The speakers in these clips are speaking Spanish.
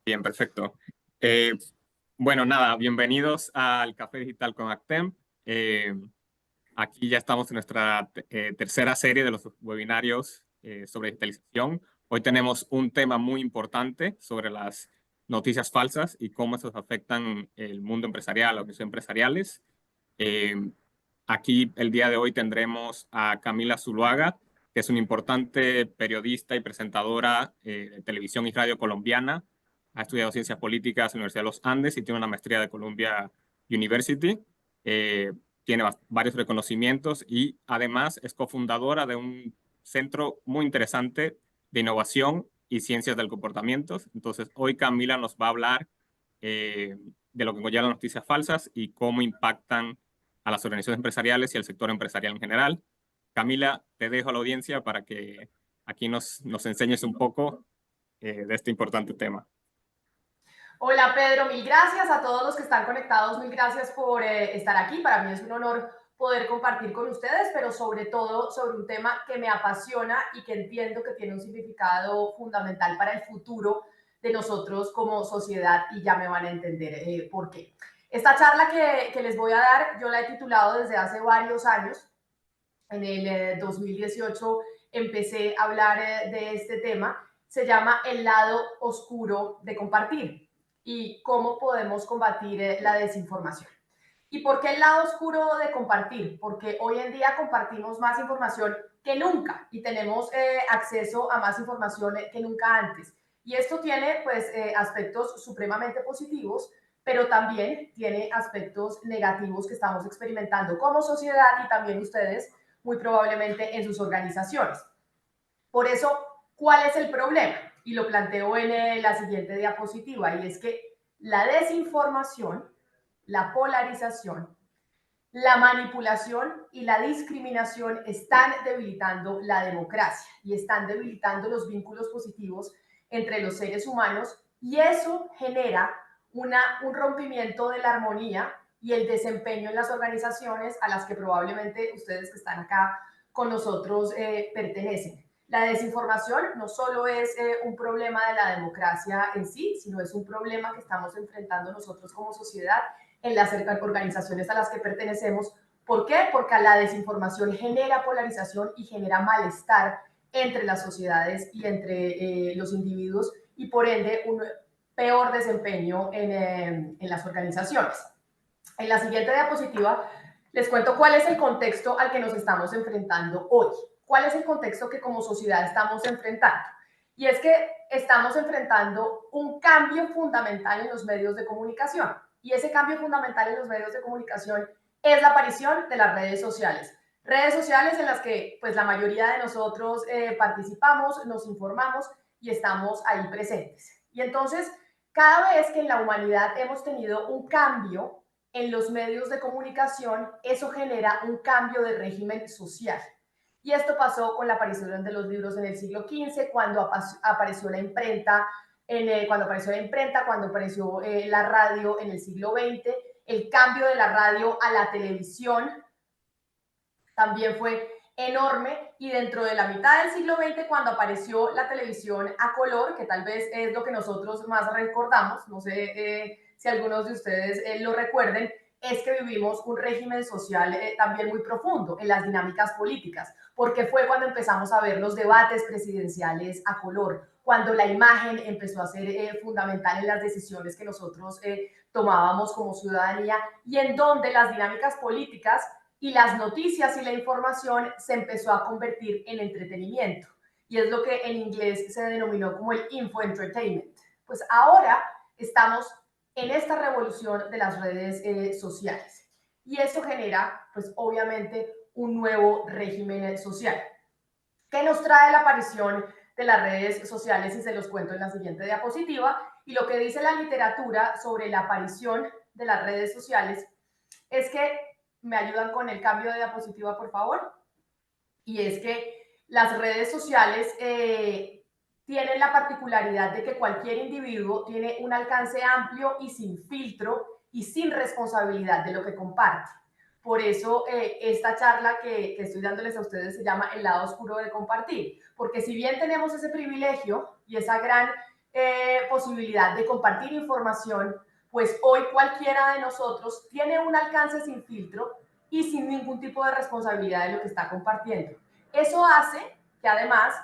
Bien, perfecto. Eh, bueno, nada, bienvenidos al Café Digital con Actem. Eh, Aquí ya estamos en nuestra tercera serie de los webinarios sobre digitalización. Hoy tenemos un tema muy importante sobre las noticias falsas y cómo esas afectan el mundo empresarial, las organizaciones empresariales. Eh, Aquí el día de hoy tendremos a Camila Zuluaga, que es una importante periodista y presentadora de televisión y radio colombiana. Ha estudiado ciencias políticas en la Universidad de los Andes y tiene una maestría de Columbia University. Eh, Tiene varios reconocimientos y además es cofundadora de un centro muy interesante de innovación y ciencias del comportamiento. Entonces, hoy Camila nos va a hablar de lo que conllevan las noticias falsas y cómo impactan a las organizaciones empresariales y al sector empresarial en general. Camila, te dejo a la audiencia para que aquí nos enseñes un poco de este importante tema. Hola Pedro, mil gracias a todos los que están conectados, mil gracias por estar aquí. Para mí es un honor poder compartir con ustedes, pero sobre todo sobre un tema que me apasiona y que entiendo que tiene un significado fundamental para el futuro de nosotros como sociedad y ya me van a entender por qué. Esta charla que les voy a dar, yo la he titulado desde hace varios años. En el 2018 empecé a hablar de este tema. Se llama El lado oscuro de compartir y cómo podemos combatir la desinformación. ¿Y por qué el lado oscuro de compartir? Porque hoy en día compartimos más información que nunca y tenemos acceso a más información que nunca antes. Y esto tiene pues aspectos supremamente positivos, pero también tiene aspectos negativos que estamos experimentando como sociedad y también ustedes muy probablemente en sus organizaciones. Por eso, ¿cuál es el problema? Y lo planteo en la siguiente diapositiva, y es que la desinformación, la polarización, la manipulación y la discriminación están debilitando la democracia y están debilitando los vínculos positivos entre los seres humanos y eso genera un rompimiento de la armonía y el desempeño en las organizaciones a las que probablemente ustedes que están acá con nosotros pertenecen. La desinformación no solo es un problema de la democracia en sí, sino es un problema que estamos enfrentando nosotros como sociedad en las organizaciones a las que pertenecemos. ¿Por qué? Porque la desinformación genera polarización y genera malestar entre las sociedades y entre los individuos y por ende un peor desempeño en las organizaciones. En la siguiente diapositiva les cuento cuál es el contexto al que nos estamos enfrentando hoy. ¿Cuál es el contexto que como sociedad estamos enfrentando? Y es que estamos enfrentando un cambio fundamental en los medios de comunicación. Y ese cambio fundamental en los medios de comunicación es la aparición de las redes sociales. Redes sociales en las que pues la mayoría de nosotros participamos, nos informamos y estamos ahí presentes. Y entonces, cada vez que en la humanidad hemos tenido un cambio en los medios de comunicación, eso genera un cambio de régimen social. Y esto pasó con la aparición de los libros en el siglo XV, cuando apareció la imprenta, cuando apareció la radio en el siglo XX, el cambio de la radio a la televisión también fue enorme y dentro de la mitad del siglo XX, cuando apareció la televisión a color, que tal vez es lo que nosotros más recordamos, no sé si algunos de ustedes lo recuerden, es que vivimos un régimen social también muy profundo en las dinámicas políticas, porque fue cuando empezamos a ver los debates presidenciales a color, cuando la imagen empezó a ser fundamental en las decisiones que nosotros tomábamos como ciudadanía y en donde las dinámicas políticas y las noticias y la información se empezó a convertir en entretenimiento. Y es lo que en inglés se denominó como el infoentertainment. Pues ahora estamos en esta revolución de las redes sociales. Y eso genera, pues obviamente, un nuevo régimen social. ¿Qué nos trae la aparición de las redes sociales? Y se los cuento en la siguiente diapositiva. Y lo que dice la literatura sobre la aparición de las redes sociales es que me ayudan con el cambio de diapositiva, por favor. Y es que las redes sociales tienen la particularidad de que cualquier individuo tiene un alcance amplio y sin filtro y sin responsabilidad de lo que comparte. Por eso esta charla que estoy dándoles a ustedes se llama El lado oscuro de compartir, porque si bien tenemos ese privilegio y esa gran posibilidad de compartir información, pues hoy cualquiera de nosotros tiene un alcance sin filtro y sin ningún tipo de responsabilidad de lo que está compartiendo. Eso hace que además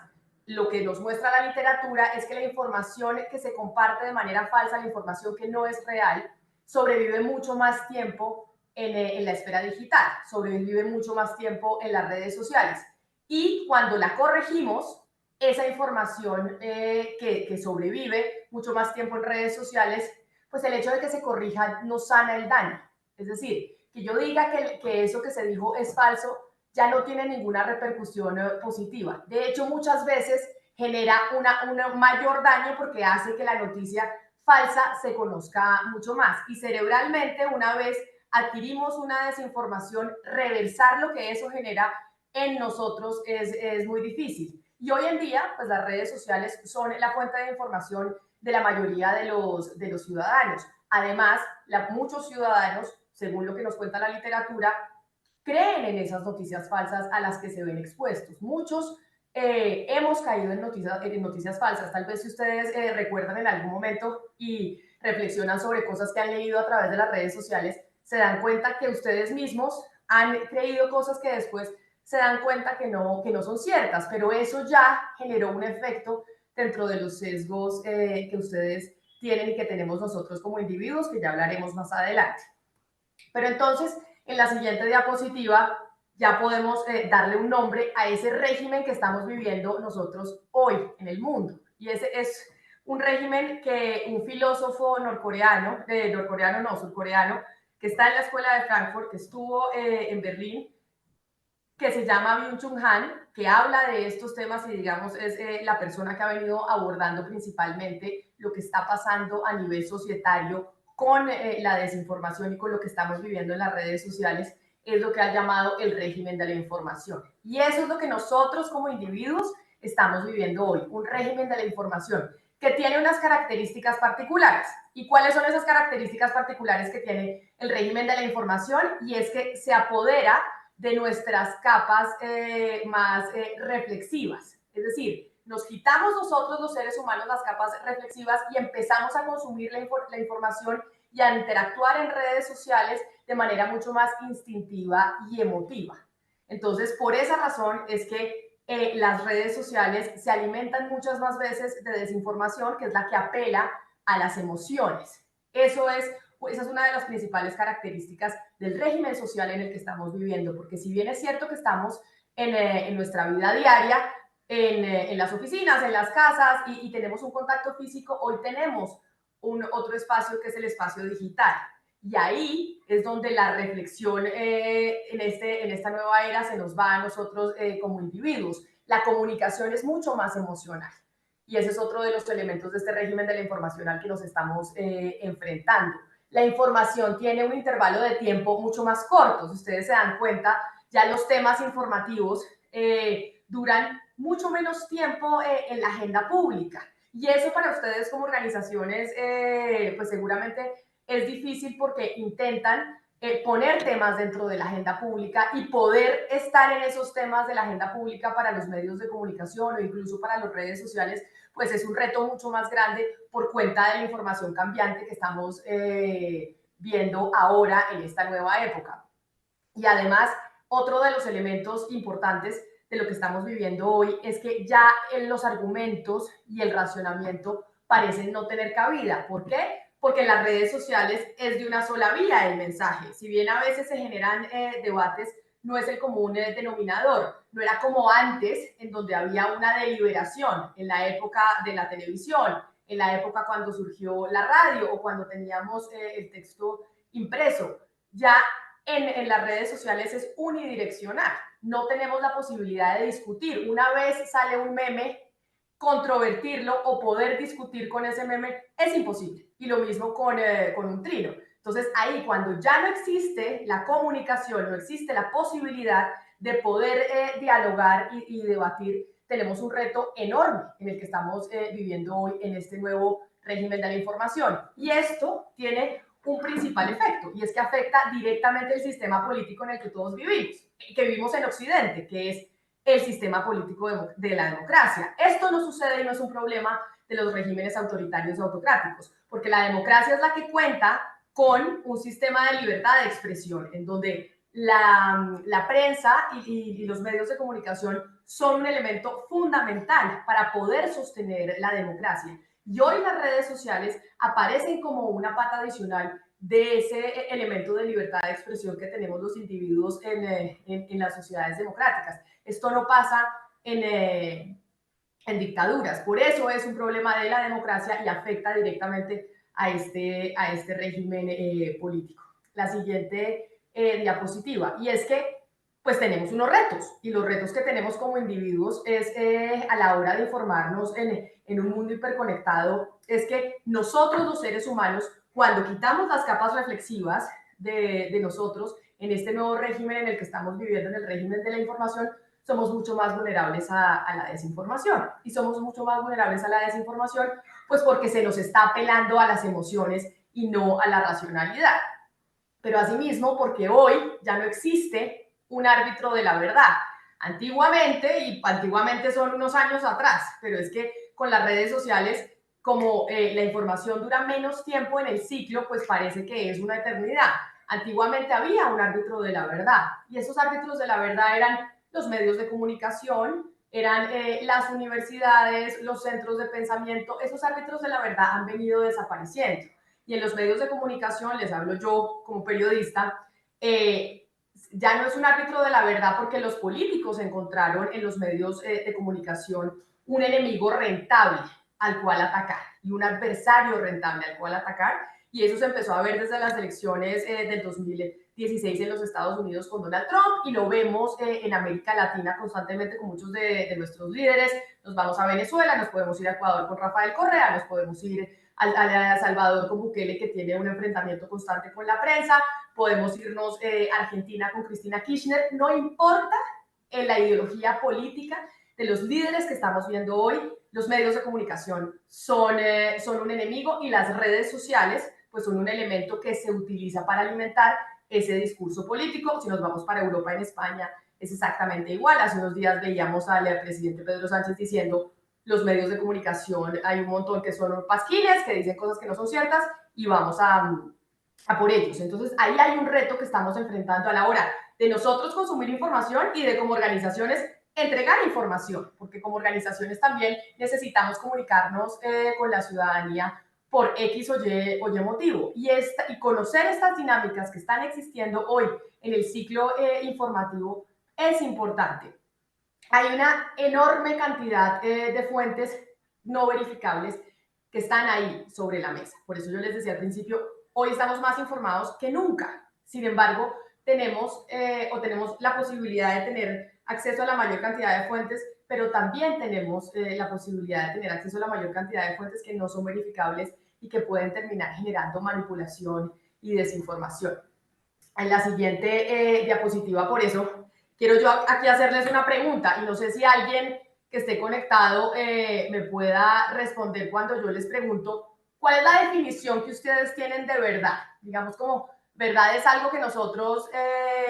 lo que nos muestra la literatura es que la información que se comparte de manera falsa, la información que no es real, sobrevive mucho más tiempo en la esfera digital, sobrevive mucho más tiempo en las redes sociales. Y cuando la corregimos, esa información que sobrevive mucho más tiempo en redes sociales, pues el hecho de que se corrija no sana el daño. Es decir, que yo diga que eso que se dijo es falso, ya no tiene ninguna repercusión positiva. De hecho, muchas veces genera un mayor daño porque hace que la noticia falsa se conozca mucho más. Y cerebralmente, una vez adquirimos una desinformación, reversar lo que eso genera en nosotros es muy difícil. Y hoy en día, pues las redes sociales son la fuente de información de la mayoría de los ciudadanos. Además, muchos ciudadanos, según lo que nos cuenta la literatura, creen en esas noticias falsas a las que se ven expuestos. Muchos hemos caído en noticias falsas. Tal vez si ustedes recuerdan en algún momento y reflexionan sobre cosas que han leído a través de las redes sociales, se dan cuenta que ustedes mismos han creído cosas que después se dan cuenta que no son ciertas, pero eso ya generó un efecto dentro de los sesgos que ustedes tienen y que tenemos nosotros como individuos, que ya hablaremos más adelante. Pero entonces, en la siguiente diapositiva, ya podemos darle un nombre a ese régimen que estamos viviendo nosotros hoy en el mundo. Y ese es un régimen que un filósofo surcoreano, que está en la escuela de Frankfurt, que estuvo en Berlín, que se llama Byung-Chul Han, que habla de estos temas y digamos es la persona que ha venido abordando principalmente lo que está pasando a nivel societario con la desinformación y con lo que estamos viviendo en las redes sociales, es lo que ha llamado el régimen de la información. Y eso es lo que nosotros como individuos estamos viviendo hoy, un régimen de la información que tiene unas características particulares. ¿Y cuáles son esas características particulares que tiene el régimen de la información? Y es que se apodera de nuestras capas más reflexivas. Es decir, nos quitamos nosotros los seres humanos las capas reflexivas y empezamos a consumir la información y a interactuar en redes sociales de manera mucho más instintiva y emotiva. Entonces, por esa razón es que las redes sociales se alimentan muchas más veces de desinformación, que es la que apela a las emociones. Esa es una de las principales características del régimen social en el que estamos viviendo, porque si bien es cierto que estamos en nuestra vida diaria, en las oficinas, en las casas y tenemos un contacto físico, hoy tenemos otro espacio que es el espacio digital. Y ahí es donde la reflexión en esta nueva era se nos va a nosotros como individuos. La comunicación es mucho más emocional. Y ese es otro de los elementos de este régimen de la información al que nos estamos enfrentando. La información tiene un intervalo de tiempo mucho más corto. Si ustedes se dan cuenta, ya los temas informativos duran mucho menos tiempo en la agenda pública. Y eso para ustedes como organizaciones, pues seguramente es difícil porque intentan poner temas dentro de la agenda pública y poder estar en esos temas de la agenda pública para los medios de comunicación o incluso para las redes sociales, pues es un reto mucho más grande por cuenta de la información cambiante que estamos viendo ahora en esta nueva época. Y además, otro de los elementos importantes de lo que estamos viviendo hoy es que ya los argumentos y el racionamiento parecen no tener cabida. ¿Por qué? Porque en las redes sociales es de una sola vía el mensaje. Si bien a veces se generan debates, no es el común denominador. No era como antes, en donde había una deliberación, en la época de la televisión, en la época cuando surgió la radio o cuando teníamos el texto impreso. Ya en las redes sociales es unidireccional. No tenemos la posibilidad de discutir. Una vez sale un meme, controvertirlo o poder discutir con ese meme es imposible. Y lo mismo con un trino. Entonces ahí cuando ya no existe la comunicación, no existe la posibilidad de poder dialogar y debatir, tenemos un reto enorme en el que estamos viviendo hoy en este nuevo régimen de la información. Y esto tiene un principal efecto, y es que afecta directamente el sistema político en el que todos vivimos, que vivimos en Occidente, que es el sistema político de la democracia. Esto no sucede y no es un problema de los regímenes autoritarios o autocráticos, porque la democracia es la que cuenta con un sistema de libertad de expresión, en donde la prensa y los medios de comunicación son un elemento fundamental para poder sostener la democracia. Y hoy las redes sociales aparecen como una pata adicional de ese elemento de libertad de expresión que tenemos los individuos en las sociedades democráticas. Esto no pasa en dictaduras. Por eso es un problema de la democracia y afecta directamente a este régimen político. La siguiente diapositiva. Y es que pues tenemos unos retos, y los retos que tenemos como individuos es a la hora de informarnos en un mundo hiperconectado, es que nosotros los seres humanos, cuando quitamos las capas reflexivas de nosotros, en este nuevo régimen en el que estamos viviendo, en el régimen de la información, somos mucho más vulnerables a la desinformación. Y somos mucho más vulnerables a la desinformación, pues porque se nos está apelando a las emociones y no a la racionalidad. Pero asimismo, porque hoy ya no existe un árbitro de la verdad. Antiguamente son unos años atrás, pero es que con las redes sociales, como la información dura menos tiempo en el ciclo, pues parece que es una eternidad. Antiguamente había un árbitro de la verdad, y esos árbitros de la verdad eran los medios de comunicación, eran las universidades, los centros de pensamiento. Esos árbitros de la verdad han venido desapareciendo. Y en los medios de comunicación, les hablo yo como periodista, ya no es un árbitro de la verdad porque los políticos encontraron en los medios de comunicación un enemigo rentable al cual atacar y un adversario rentable al cual atacar. Y eso se empezó a ver desde las elecciones del 2016 en los Estados Unidos con Donald Trump, y lo vemos en América Latina constantemente con muchos de nuestros líderes. Nos vamos a Venezuela, nos podemos ir a Ecuador con Rafael Correa, nos podemos ir a Salvador con Bukele, que tiene un enfrentamiento constante con la prensa, podemos irnos a Argentina con Cristina Kirchner. No importa en la ideología política de los líderes que estamos viendo hoy, los medios de comunicación son un enemigo, y las redes sociales pues son un elemento que se utiliza para alimentar ese discurso político. Si nos vamos para Europa, en España es exactamente igual. Hace unos días veíamos al presidente Pedro Sánchez diciendo: los medios de comunicación hay un montón que son pasquines, que dicen cosas que no son ciertas, y vamos a por ellos. Entonces ahí hay un reto que estamos enfrentando a la hora de nosotros consumir información y de como organizaciones entregar información, porque como organizaciones también necesitamos comunicarnos con la ciudadanía por X o Y motivo. Y conocer estas dinámicas que están existiendo hoy en el ciclo informativo es importante. Hay una enorme cantidad de fuentes no verificables que están ahí sobre la mesa. Por eso yo les decía al principio, hoy estamos más informados que nunca. Sin embargo, tenemos la posibilidad de tener acceso a la mayor cantidad de fuentes, pero también tenemos la posibilidad de tener acceso a la mayor cantidad de fuentes que no son verificables y que pueden terminar generando manipulación y desinformación. En la siguiente diapositiva, por eso, quiero yo aquí hacerles una pregunta, y no sé si alguien que esté conectado me pueda responder cuando yo les pregunto cuál es la definición que ustedes tienen de verdad. Digamos, como verdad es algo que nosotros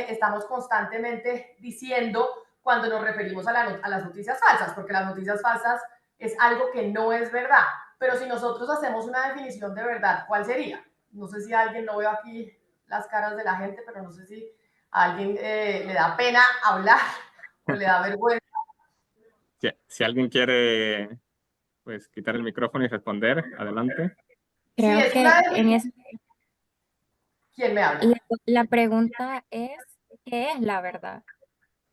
estamos constantemente diciendo cuando nos referimos a las noticias falsas, porque las noticias falsas es algo que no es verdad. Pero si nosotros hacemos una definición de verdad, ¿cuál sería? No sé si alguien, no veo aquí las caras de la gente, pero no sé si a alguien le da pena hablar o le da vergüenza. Si alguien quiere, pues, quitar el micrófono y responder, adelante. Creo Sí, que en ese, ¿Quién me habla? la pregunta es, ¿qué es la verdad?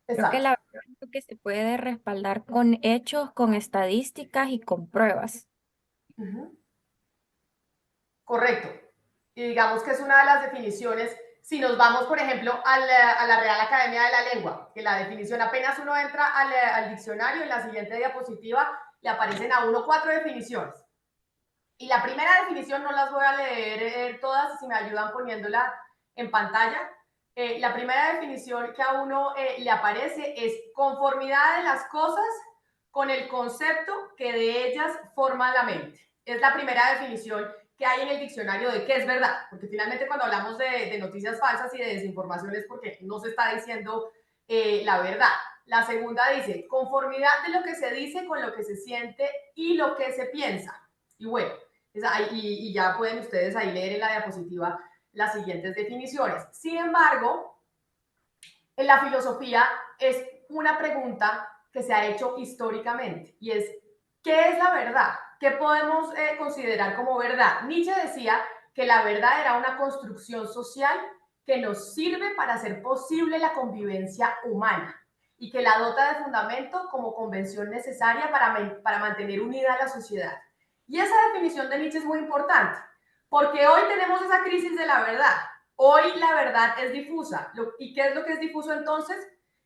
Creo que Exacto. la verdad es lo que se puede respaldar con hechos, con estadísticas y con pruebas. Correcto. Y digamos que es una de las definiciones. Si nos vamos, por ejemplo, a la Real Academia de la Lengua, que la definición, apenas uno entra al diccionario, en la siguiente diapositiva le aparecen a uno 4 definiciones. Y la primera definición no las voy a leer todas, si me ayudan poniéndola en pantalla. La primera definición que a uno le aparece es conformidad de las cosas con el concepto que de ellas forma la mente. Es la primera definición que hay en el diccionario de qué es verdad, porque finalmente cuando hablamos de noticias falsas y de desinformación es porque no se está diciendo la verdad. La segunda dice, conformidad de lo que se dice con lo que se siente y lo que se piensa. Y bueno, y ya pueden ustedes ahí leer en la diapositiva las siguientes definiciones. Sin embargo, en la filosofía es una pregunta que se ha hecho históricamente y es, ¿qué es la verdad? ¿Qué podemos considerar como verdad? Nietzsche decía que la verdad era una construcción social que nos sirve para hacer posible la convivencia humana y que la dota de fundamento como convención necesaria para mantener unida a la sociedad. Y esa definición de Nietzsche es muy importante, porque hoy tenemos esa crisis de la verdad. Hoy la verdad es difusa. ¿Y qué es lo que es difuso entonces?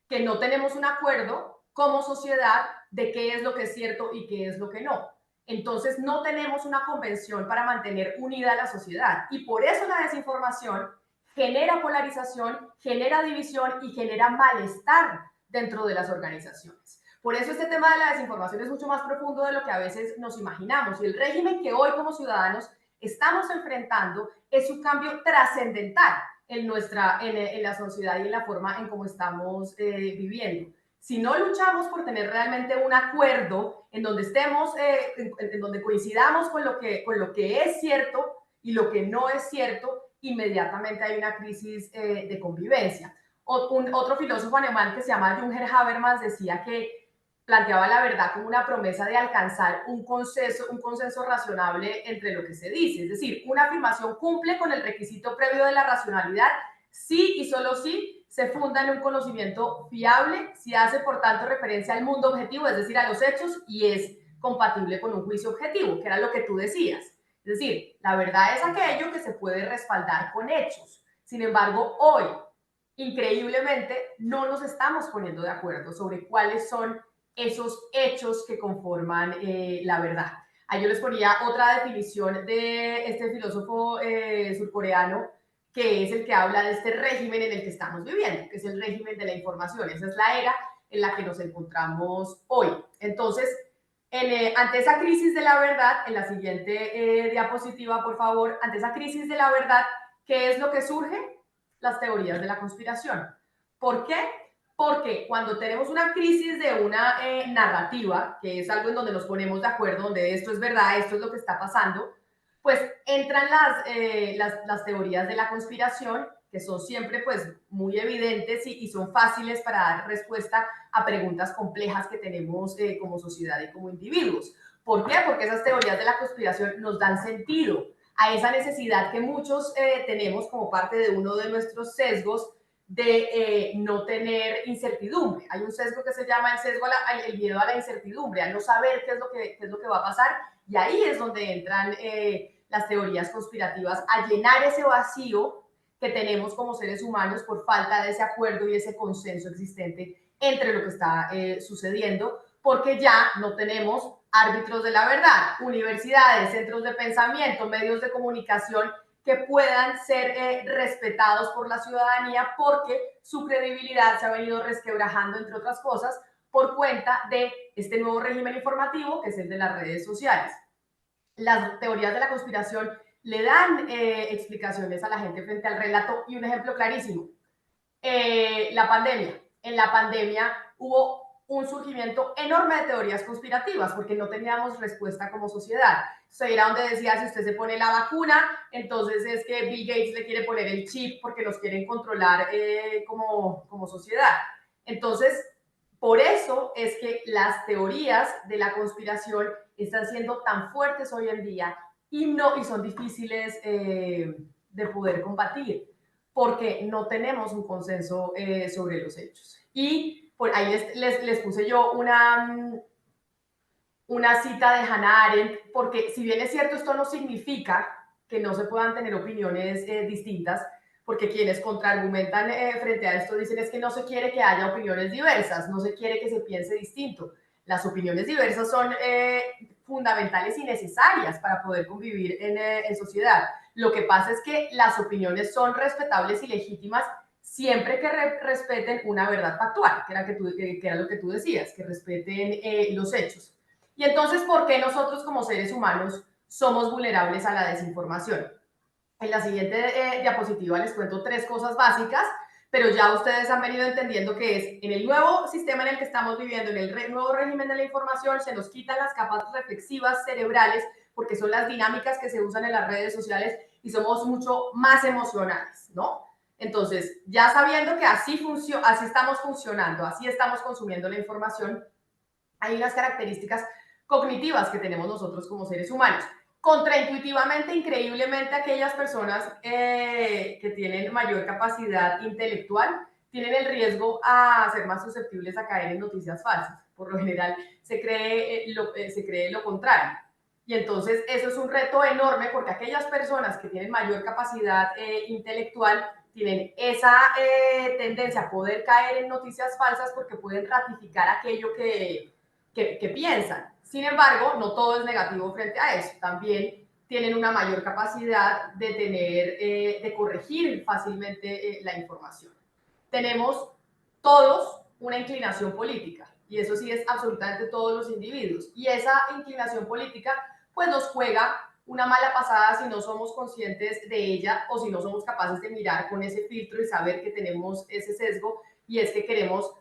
Que no tenemos un acuerdo como sociedad de qué es lo que es cierto y qué es lo que no. Entonces no tenemos una convención para mantener unida la sociedad. Y por eso la desinformación genera polarización, genera división y genera malestar dentro de las organizaciones. Por eso este tema de la desinformación es mucho más profundo de lo que a veces nos imaginamos. Y el régimen que hoy como ciudadanos estamos enfrentando es un cambio trascendental en la sociedad y en la forma en cómo estamos viviendo. Si no luchamos por tener realmente un acuerdo en donde estemos, en donde coincidamos con lo que es cierto y lo que no es cierto, inmediatamente hay una crisis de convivencia. Otro filósofo alemán que se llama Jürgen Habermas decía que planteaba la verdad como una promesa de alcanzar un consenso razonable entre lo que se dice. Es decir, una afirmación cumple con el requisito previo de la racionalidad si y solo si se funda en un conocimiento fiable, si hace por tanto referencia al mundo objetivo, es decir, a los hechos, y es compatible con un juicio objetivo, que era lo que tú decías. Es decir, la verdad es aquello que se puede respaldar con hechos. Sin embargo, hoy, increíblemente, no nos estamos poniendo de acuerdo sobre cuáles son esos hechos que conforman la verdad. Ahí yo les ponía otra definición de este filósofo surcoreano, que es el que habla de este régimen en el que estamos viviendo, que es el régimen de la información. Esa es la era en la que nos encontramos hoy. Entonces, ante esa crisis de la verdad, en la siguiente diapositiva, por favor, ante esa crisis de la verdad, ¿qué es lo que surge? Las teorías de la conspiración. ¿Por qué? Porque cuando tenemos una crisis de una narrativa, que es algo en donde nos ponemos de acuerdo, donde esto es verdad, esto es lo que está pasando, pues entran las teorías de la conspiración, que son siempre pues muy evidentes y son fáciles para dar respuesta a preguntas complejas que tenemos como sociedad y como individuos. ¿Por qué? Porque esas teorías de la conspiración nos dan sentido a esa necesidad que muchos tenemos como parte de uno de nuestros sesgos de no tener incertidumbre. Hay un sesgo que se llama el sesgo el miedo a la incertidumbre, a no saber qué es lo que va a pasar, y ahí es donde entran las teorías conspirativas a llenar ese vacío que tenemos como seres humanos por falta de ese acuerdo y ese consenso existente entre lo que está sucediendo, porque ya no tenemos árbitros de la verdad, universidades, centros de pensamiento, medios de comunicación que puedan ser respetados por la ciudadanía, porque su credibilidad se ha venido resquebrajando, entre otras cosas, por cuenta de este nuevo régimen informativo que es el de las redes sociales. Las teorías de la conspiración le dan explicaciones a la gente frente al relato, y un ejemplo clarísimo, la pandemia. En la pandemia hubo un surgimiento enorme de teorías conspirativas porque no teníamos respuesta como sociedad. O era donde decía, si usted se pone la vacuna, entonces es que Bill Gates le quiere poner el chip porque nos quieren controlar como sociedad. Entonces, por eso es que las teorías de la conspiración están siendo tan fuertes hoy en día y son difíciles de poder combatir, porque no tenemos un consenso sobre los hechos. Y por ahí les puse yo una cita de Hannah Arendt, porque si bien es cierto, esto no significa que no se puedan tener opiniones distintas, porque quienes contraargumentan frente a esto dicen es que no se quiere que haya opiniones diversas, no se quiere que se piense distinto. Las opiniones diversas son fundamentales y necesarias para poder convivir en sociedad. Lo que pasa es que las opiniones son respetables y legítimas siempre que respeten una verdad factual, que era lo que tú decías, que respeten los hechos. Y entonces, ¿por qué nosotros como seres humanos somos vulnerables a la desinformación? En la siguiente diapositiva les cuento 3 cosas básicas pero ya ustedes han venido entendiendo que es en el nuevo sistema en el que estamos viviendo, en el nuevo régimen de la información, se nos quitan las capas reflexivas cerebrales, porque son las dinámicas que se usan en las redes sociales y somos mucho más emocionales, ¿no? Entonces, ya sabiendo que así estamos funcionando, así estamos consumiendo la información, hay unas características cognitivas que tenemos nosotros como seres humanos. Contraintuitivamente, increíblemente, aquellas personas que tienen mayor capacidad intelectual tienen el riesgo a ser más susceptibles a caer en noticias falsas. Por lo general, se cree lo contrario. Y entonces eso es un reto enorme porque aquellas personas que tienen mayor capacidad intelectual tienen esa tendencia a poder caer en noticias falsas porque pueden ratificar aquello que piensan. Sin embargo, no todo es negativo frente a eso. También tienen una mayor capacidad de de corregir fácilmente la información. Tenemos todos una inclinación política, y eso sí es absolutamente todos los individuos. Y esa inclinación política pues nos juega una mala pasada si no somos conscientes de ella o si no somos capaces de mirar con ese filtro y saber que tenemos ese sesgo, y es que queremos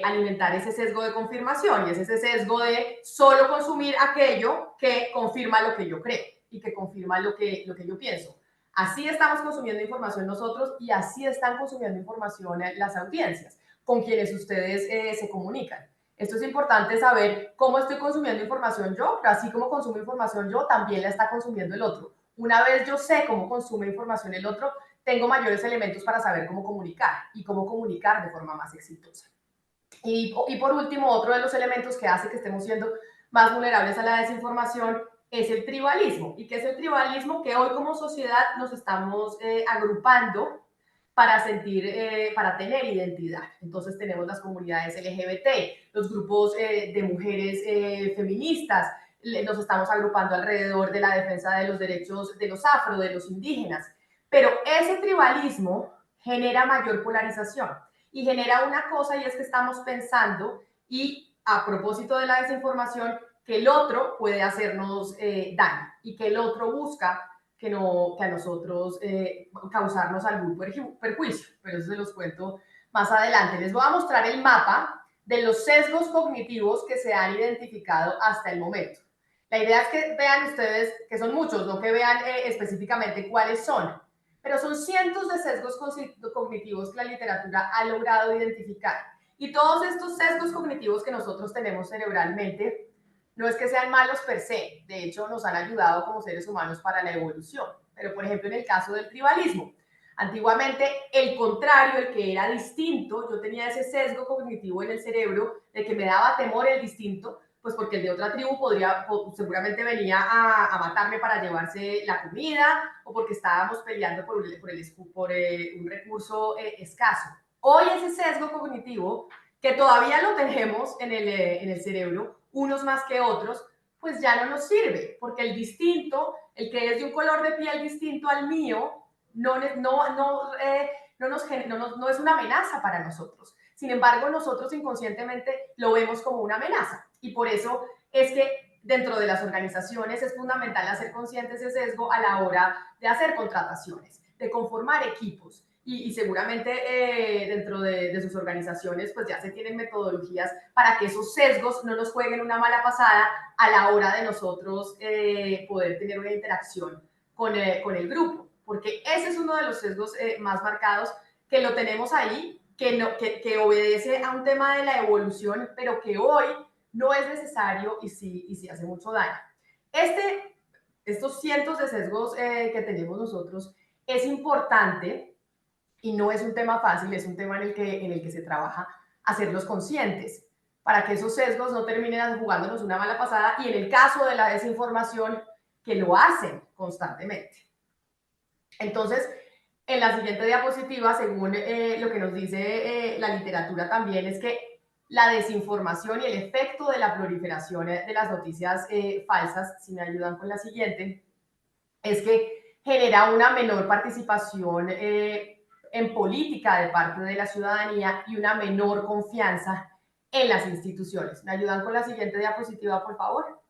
alimentar ese sesgo de confirmación, y es ese sesgo de solo consumir aquello que confirma lo que yo creo y que confirma lo que yo pienso. Así estamos consumiendo información nosotros y así están consumiendo información las audiencias con quienes ustedes se comunican. Esto es importante saber cómo estoy consumiendo información yo, pero así como consumo información yo, también la está consumiendo el otro. Una vez yo sé cómo consume información el otro, tengo mayores elementos para saber cómo comunicar y cómo comunicar de forma más exitosa. Y por último, otro de los elementos que hace que estemos siendo más vulnerables a la desinformación es el tribalismo. ¿Y qué es el tribalismo? Que hoy como sociedad nos estamos agrupando para para tener identidad. Entonces tenemos las comunidades LGBT, los grupos de mujeres feministas, nos estamos agrupando alrededor de la defensa de los derechos de los afro, de los indígenas. Pero ese tribalismo genera mayor polarización y genera una cosa, y es que estamos pensando, y a propósito de la desinformación, que el otro puede hacernos daño y que el otro busca que a nosotros causarnos algún perjuicio. Pero eso se los cuento más adelante. Les voy a mostrar el mapa de los sesgos cognitivos que se han identificado hasta el momento. La idea es que vean ustedes que son muchos, no que vean específicamente cuáles son, pero son cientos de sesgos cognitivos que la literatura ha logrado identificar. Y todos estos sesgos cognitivos que nosotros tenemos cerebralmente no es que sean malos per se, de hecho nos han ayudado como seres humanos para la evolución. Pero por ejemplo en el caso del tribalismo, antiguamente el contrario, el que era distinto, yo tenía ese sesgo cognitivo en el cerebro de que me daba temor el distinto, pues porque el de otra tribu seguramente venía a matarme para llevarse la comida, o porque estábamos peleando por un recurso escaso. Hoy ese sesgo cognitivo, que todavía lo tenemos en el cerebro, unos más que otros, pues ya no nos sirve, porque el distinto, el que es de un color de piel distinto al mío, no es una amenaza para nosotros. Sin embargo, nosotros inconscientemente lo vemos como una amenaza. Y por eso es que dentro de las organizaciones es fundamental hacer conscientes ese sesgo a la hora de hacer contrataciones, de conformar equipos. Y seguramente dentro de sus organizaciones pues ya se tienen metodologías para que esos sesgos no nos jueguen una mala pasada a la hora de nosotros poder tener una interacción con el grupo. Porque ese es uno de los sesgos más marcados, que lo tenemos ahí, que obedece a un tema de la evolución, pero que hoy no es necesario y sí hace mucho daño. Estos cientos de sesgos que tenemos nosotros es importante, y no es un tema fácil, es un tema en el que se trabaja hacerlos conscientes para que esos sesgos no terminen jugándonos una mala pasada, y en el caso de la desinformación, que lo hacen constantemente. Entonces, en la siguiente diapositiva, según lo que nos dice la literatura también, es que la desinformación y el efecto de la proliferación de las noticias falsas, si me ayudan con la siguiente, es que genera una menor participación en política de parte de la ciudadanía y una menor confianza en las instituciones. ¿Me ayudan con la siguiente diapositiva, por favor?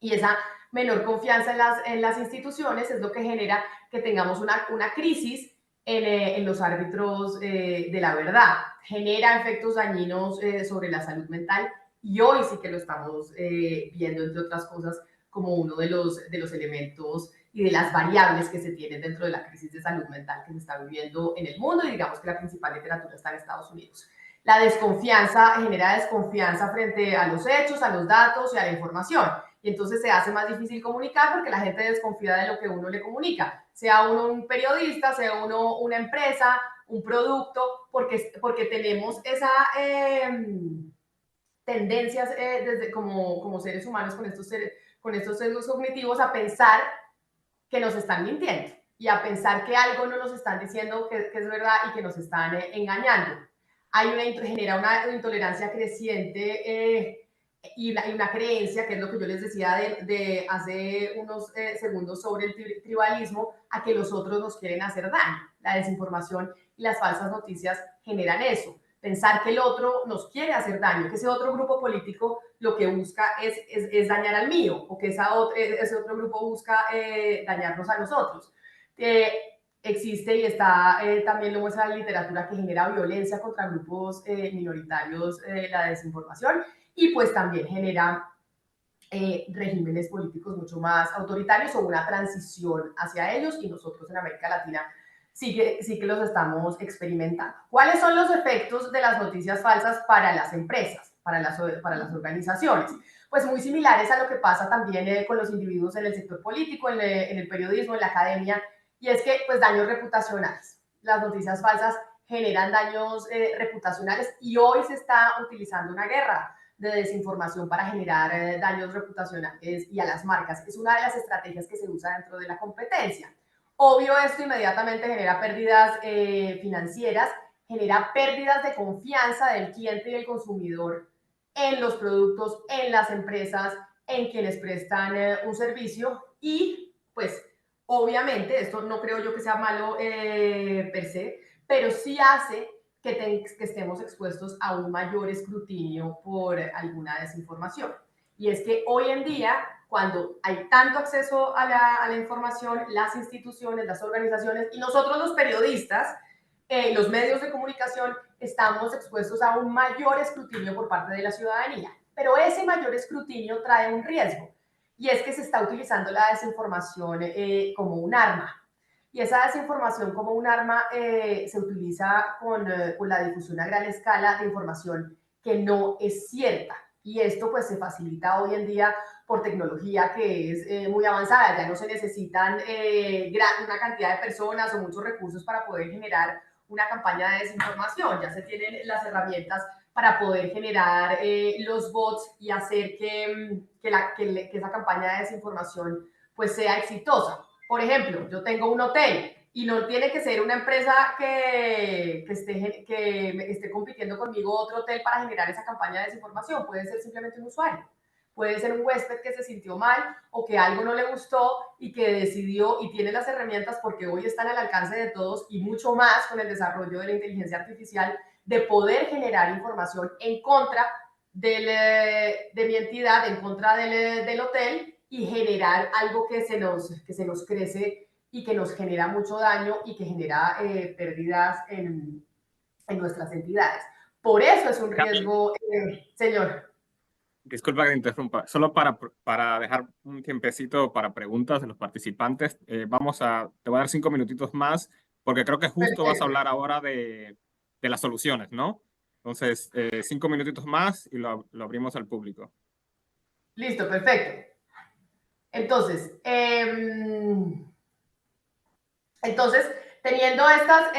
Y esa menor confianza en las instituciones es lo que genera que tengamos una crisis en los árbitros de la verdad. Genera efectos dañinos sobre la salud mental y hoy sí que lo estamos viendo, entre otras cosas, como uno de los elementos y de las variables que se tienen dentro de la crisis de salud mental que se está viviendo en el mundo, y digamos que la principal literatura está en Estados Unidos. La desconfianza genera desconfianza frente a los hechos, a los datos y a la información. Y entonces se hace más difícil comunicar porque la gente desconfía de lo que uno le comunica, sea uno un periodista, sea uno una empresa, un producto, porque tenemos esa tendencias desde, como seres humanos con estos sesgos cognitivos a pensar que nos están mintiendo y a pensar que algo no nos están diciendo que es verdad y que nos están engañando. Genera una intolerancia creciente y una creencia, que es lo que yo les decía de hace unos segundos sobre el tribalismo, a que los otros nos quieren hacer daño. La desinformación y las falsas noticias generan eso. Pensar que el otro nos quiere hacer daño, que ese otro grupo político lo que busca es dañar al mío, o que ese otro grupo busca dañarnos a nosotros. Existe y está, también lo muestra la literatura, que genera violencia contra grupos minoritarios, la desinformación, y pues también genera regímenes políticos mucho más autoritarios o una transición hacia ellos, y nosotros en América Latina sí que los estamos experimentando. ¿Cuáles son los efectos de las noticias falsas para las empresas, para las organizaciones? Pues muy similares a lo que pasa también con los individuos en el sector político, en el periodismo, en la academia, y es que pues daños reputacionales. Las noticias falsas generan daños reputacionales, y hoy se está utilizando una guerra de desinformación para generar daños reputacionales y a las marcas. Es una de las estrategias que se usa dentro de la competencia. Obvio, esto inmediatamente genera pérdidas financieras, genera pérdidas de confianza del cliente y del consumidor en los productos, en las empresas, en quienes prestan un servicio, y pues obviamente esto no creo yo que sea malo per se, pero sí hace que estemos expuestos a un mayor escrutinio por alguna desinformación. Y es que hoy en día, cuando hay tanto acceso a la información, las instituciones, las organizaciones y nosotros los periodistas, los medios de comunicación, estamos expuestos a un mayor escrutinio por parte de la ciudadanía. Pero ese mayor escrutinio trae un riesgo, y es que se está utilizando la desinformación como un arma. Y esa desinformación como un arma se utiliza con la difusión a gran escala de información que no es cierta. Y esto pues se facilita hoy en día por tecnología que es muy avanzada. Ya no se necesitan una cantidad de personas o muchos recursos para poder generar una campaña de desinformación. Ya se tienen las herramientas para poder generar los bots y hacer que esa campaña de desinformación pues sea exitosa. Por ejemplo, yo tengo un hotel y no tiene que ser una empresa que esté compitiendo conmigo otro hotel para generar esa campaña de desinformación. Puede ser simplemente un usuario. Puede ser un huésped que se sintió mal o que algo no le gustó y que decidió, y tiene las herramientas, porque hoy están al alcance de todos y mucho más con el desarrollo de la inteligencia artificial, de poder generar información en contra de mi entidad, en contra del hotel, y generar algo que se nos crece y que nos genera mucho daño y que genera pérdidas en nuestras entidades. Por eso es un riesgo, señor. Disculpa que te interrumpa, solo para dejar un tiempecito para preguntas de los participantes, te voy a dar 5 minutitos más, porque creo que justo vas a Perfecto. hablar ahora de las soluciones, ¿no? Entonces, 5 minutitos más y lo abrimos al público. Listo, perfecto. Entonces, teniendo estas,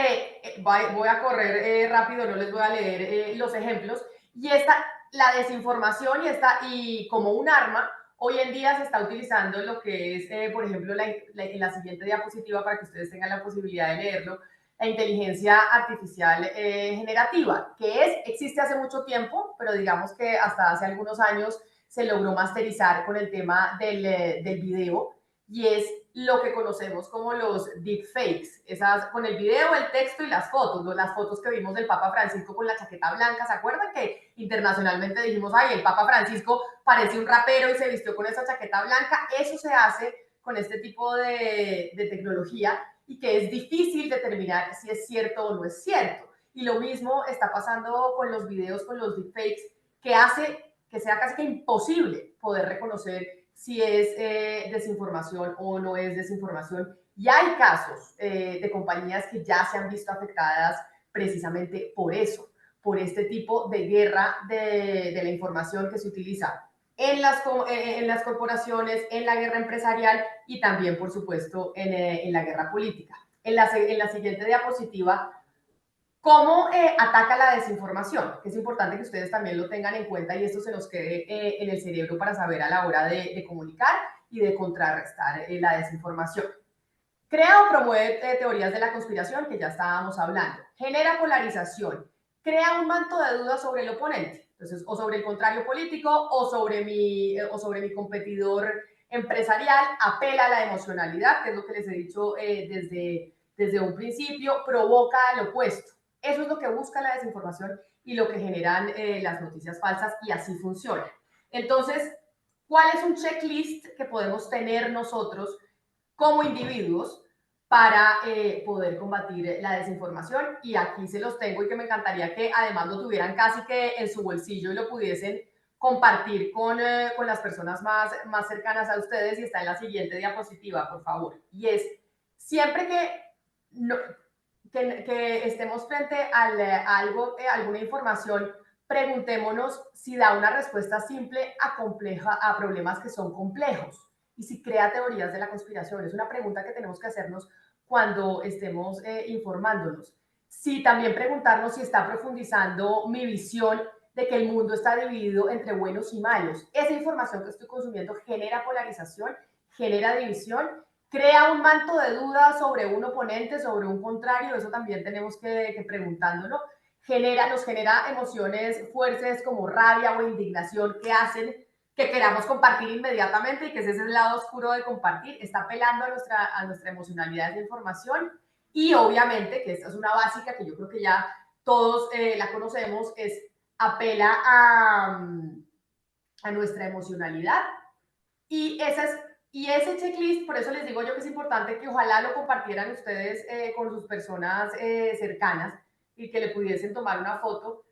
voy a correr rápido, no les voy a leer los ejemplos. Y la desinformación y como un arma, hoy en día se está utilizando lo que es, por ejemplo, en la siguiente diapositiva, para que ustedes tengan la posibilidad de leerlo, la inteligencia artificial generativa, que existe hace mucho tiempo, pero digamos que hasta hace algunos años se logró masterizar con el tema del video, y es lo que conocemos como los deepfakes, con el video, el texto y las fotos, ¿no? Las fotos que vimos del Papa Francisco con la chaqueta blanca. ¿Se acuerdan que internacionalmente dijimos, ay, el Papa Francisco parece un rapero y se vistió con esa chaqueta blanca? Eso se hace con este tipo de tecnología, y que es difícil determinar si es cierto o no es cierto. Y lo mismo está pasando con los videos, con los deepfakes, que hace que sea casi que imposible poder reconocer si es desinformación o no es desinformación. Y hay casos de compañías que ya se han visto afectadas precisamente por eso, por este tipo de guerra de la información que se utiliza en las corporaciones, en la guerra empresarial y también, por supuesto, en la guerra política. En la siguiente diapositiva, ¿cómo ataca la desinformación? Es importante que ustedes también lo tengan en cuenta y esto se nos quede en el cerebro para saber a la hora de comunicar y de contrarrestar la desinformación. Crea o promueve teorías de la conspiración, que ya estábamos hablando. Genera polarización. Crea un manto de dudas sobre el oponente. Entonces, o sobre el contrario político o sobre mi competidor empresarial. Apela a la emocionalidad, que es lo que les he dicho desde un principio. Provoca al opuesto. Eso es lo que busca la desinformación y lo que generan las noticias falsas, y así funciona. Entonces, ¿cuál es un checklist que podemos tener nosotros como individuos para poder combatir la desinformación? Y aquí se los tengo y que me encantaría que además lo tuvieran casi que en su bolsillo y lo pudiesen compartir con las personas más cercanas a ustedes, y está en la siguiente diapositiva, por favor. Y es, siempre que estemos frente a alguna información, preguntémonos si da una respuesta simple a problemas que son complejos, y si crea teorías de la conspiración. Es una pregunta que tenemos que hacernos cuando estemos informándonos. Sí, también preguntarnos si está profundizando mi visión de que el mundo está dividido entre buenos y malos. Esa información que estoy consumiendo genera polarización, genera división, crea un manto de duda sobre un oponente, sobre un contrario. Eso también tenemos que preguntándolo. Nos genera emociones fuertes como rabia o indignación que hacen que queramos compartir inmediatamente, y que ese es el lado oscuro de compartir. Está apelando a nuestra emocionalidad de información. Y obviamente, que esta es una básica que yo creo que ya todos la conocemos, es apela a nuestra emocionalidad. Y ese checklist, por eso les digo yo que es importante que ojalá lo compartieran ustedes con sus personas cercanas y que le pudiesen tomar una foto.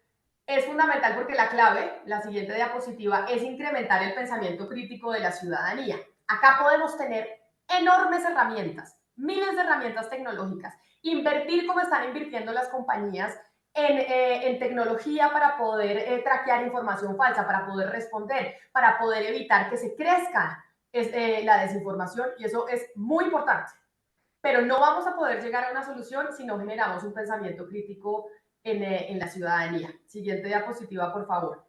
Es fundamental porque la clave, la siguiente diapositiva, es incrementar el pensamiento crítico de la ciudadanía. Acá podemos tener enormes herramientas, miles de herramientas tecnológicas, invertir como están invirtiendo las compañías en tecnología para poder traquear información falsa, para poder responder, para poder evitar que se crezca la desinformación, y eso es muy importante. Pero no vamos a poder llegar a una solución si no generamos un pensamiento crítico en la ciudadanía. Siguiente diapositiva, por favor.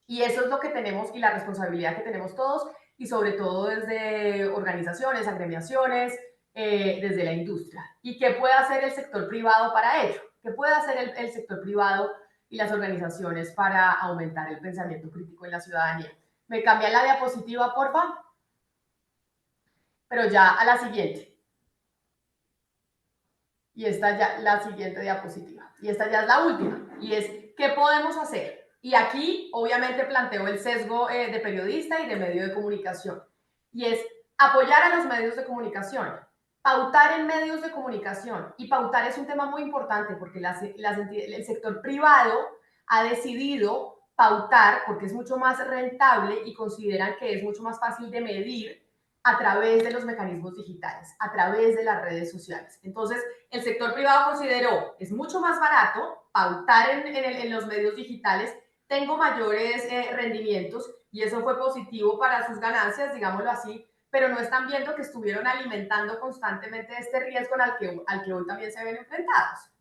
Y eso es lo que tenemos y la responsabilidad que tenemos todos, y sobre todo desde organizaciones, agremiaciones, desde la industria. ¿Y qué puede hacer el sector privado para ello? ¿Qué puede hacer el sector privado y las organizaciones para aumentar el pensamiento crítico en la ciudadanía? ¿Me cambian la diapositiva, por favor? Pero ya a la siguiente. Y esta ya la siguiente diapositiva. Y esta ya es la última. Y es, ¿qué podemos hacer? Y aquí, obviamente, planteo el sesgo de periodista y de medio de comunicación. Y es apoyar a los medios de comunicación, pautar en medios de comunicación. Y pautar es un tema muy importante porque el sector privado ha decidido pautar porque es mucho más rentable y consideran que es mucho más fácil de medir a través de los mecanismos digitales, a través de las redes sociales. Entonces, el sector privado consideró, es mucho más barato pautar en los medios digitales, tengo mayores rendimientos, y eso fue positivo para sus ganancias, digámoslo así, pero no están viendo que estuvieron alimentando constantemente este riesgo al que hoy también se ven enfrentados.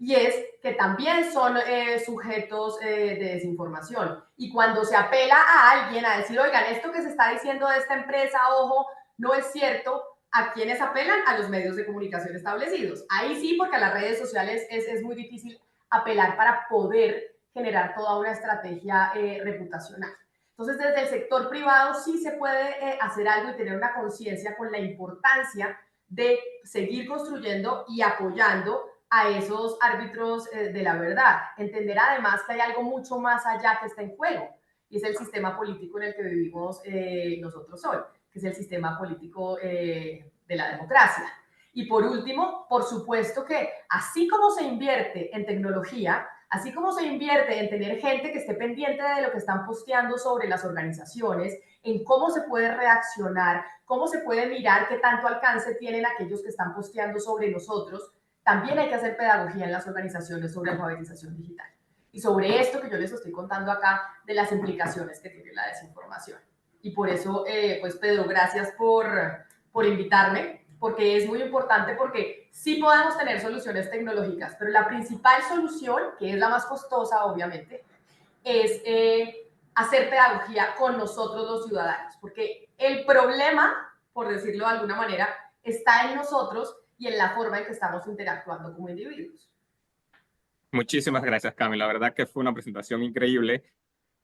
Y es que también son sujetos de desinformación. Y cuando se apela a alguien a decir, oigan, esto que se está diciendo de esta empresa, ojo, no es cierto, ¿a quiénes apelan? A los medios de comunicación establecidos. Ahí sí, porque a las redes sociales es muy difícil apelar para poder generar toda una estrategia reputacional. Entonces, desde el sector privado sí se puede hacer algo y tener una conciencia con la importancia de seguir construyendo y apoyando a esos árbitros de la verdad. Entender además que hay algo mucho más allá que está en juego, y es el sistema político en el que vivimos nosotros hoy, que es el sistema político de la democracia. Y por último, por supuesto que así como se invierte en tecnología, así como se invierte en tener gente que esté pendiente de lo que están posteando sobre las organizaciones, en cómo se puede reaccionar, cómo se puede mirar qué tanto alcance tienen aquellos que están posteando sobre nosotros, también hay que hacer pedagogía en las organizaciones sobre alfabetización digital. Y sobre esto que yo les estoy contando acá, de las implicaciones que tiene la desinformación. Y por eso, pues Pedro, gracias por invitarme, porque es muy importante, porque sí podemos tener soluciones tecnológicas, pero la principal solución, que es la más costosa, obviamente, es hacer pedagogía con nosotros los ciudadanos, porque el problema, por decirlo de alguna manera, está en nosotros y en la forma en que estamos interactuando como individuos. Muchísimas gracias, Cami. La verdad que fue una presentación increíble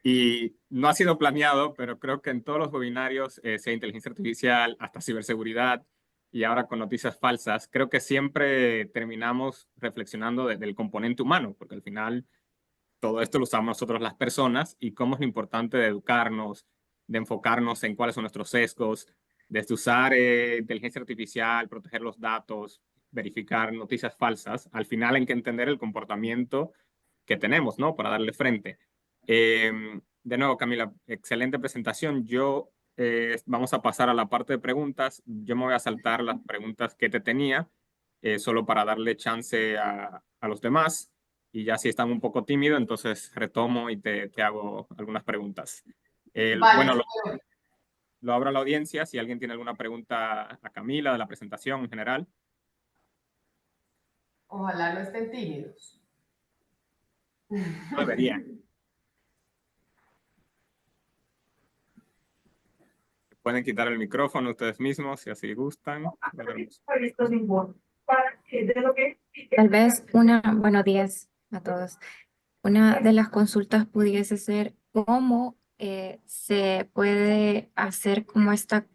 y no ha sido planeado, pero creo que en todos los webinarios, sea inteligencia artificial, hasta ciberseguridad y ahora con noticias falsas, creo que siempre terminamos reflexionando desde el componente humano, porque al final todo esto lo usamos nosotros las personas y cómo es lo importante de educarnos, de enfocarnos en cuáles son nuestros sesgos, desde usar inteligencia artificial, proteger los datos, verificar noticias falsas. Al final hay que entender el comportamiento que tenemos, ¿no? Para darle frente. De nuevo, Camila, excelente presentación. Vamos a pasar a la parte de preguntas. Yo me voy a saltar las preguntas que te tenía, solo para darle chance a los demás. Y ya si están un poco tímido, entonces retomo y te hago algunas preguntas. Vale, Bueno, lo abro a la audiencia. Si alguien tiene alguna pregunta a Camila de la presentación en general. ojalá no estén tímidos. No deberían. Pueden quitar el micrófono ustedes mismos si así gustan. Tal vez buenos días a todos. Una de las consultas pudiese ser cómo se puede hacer como esta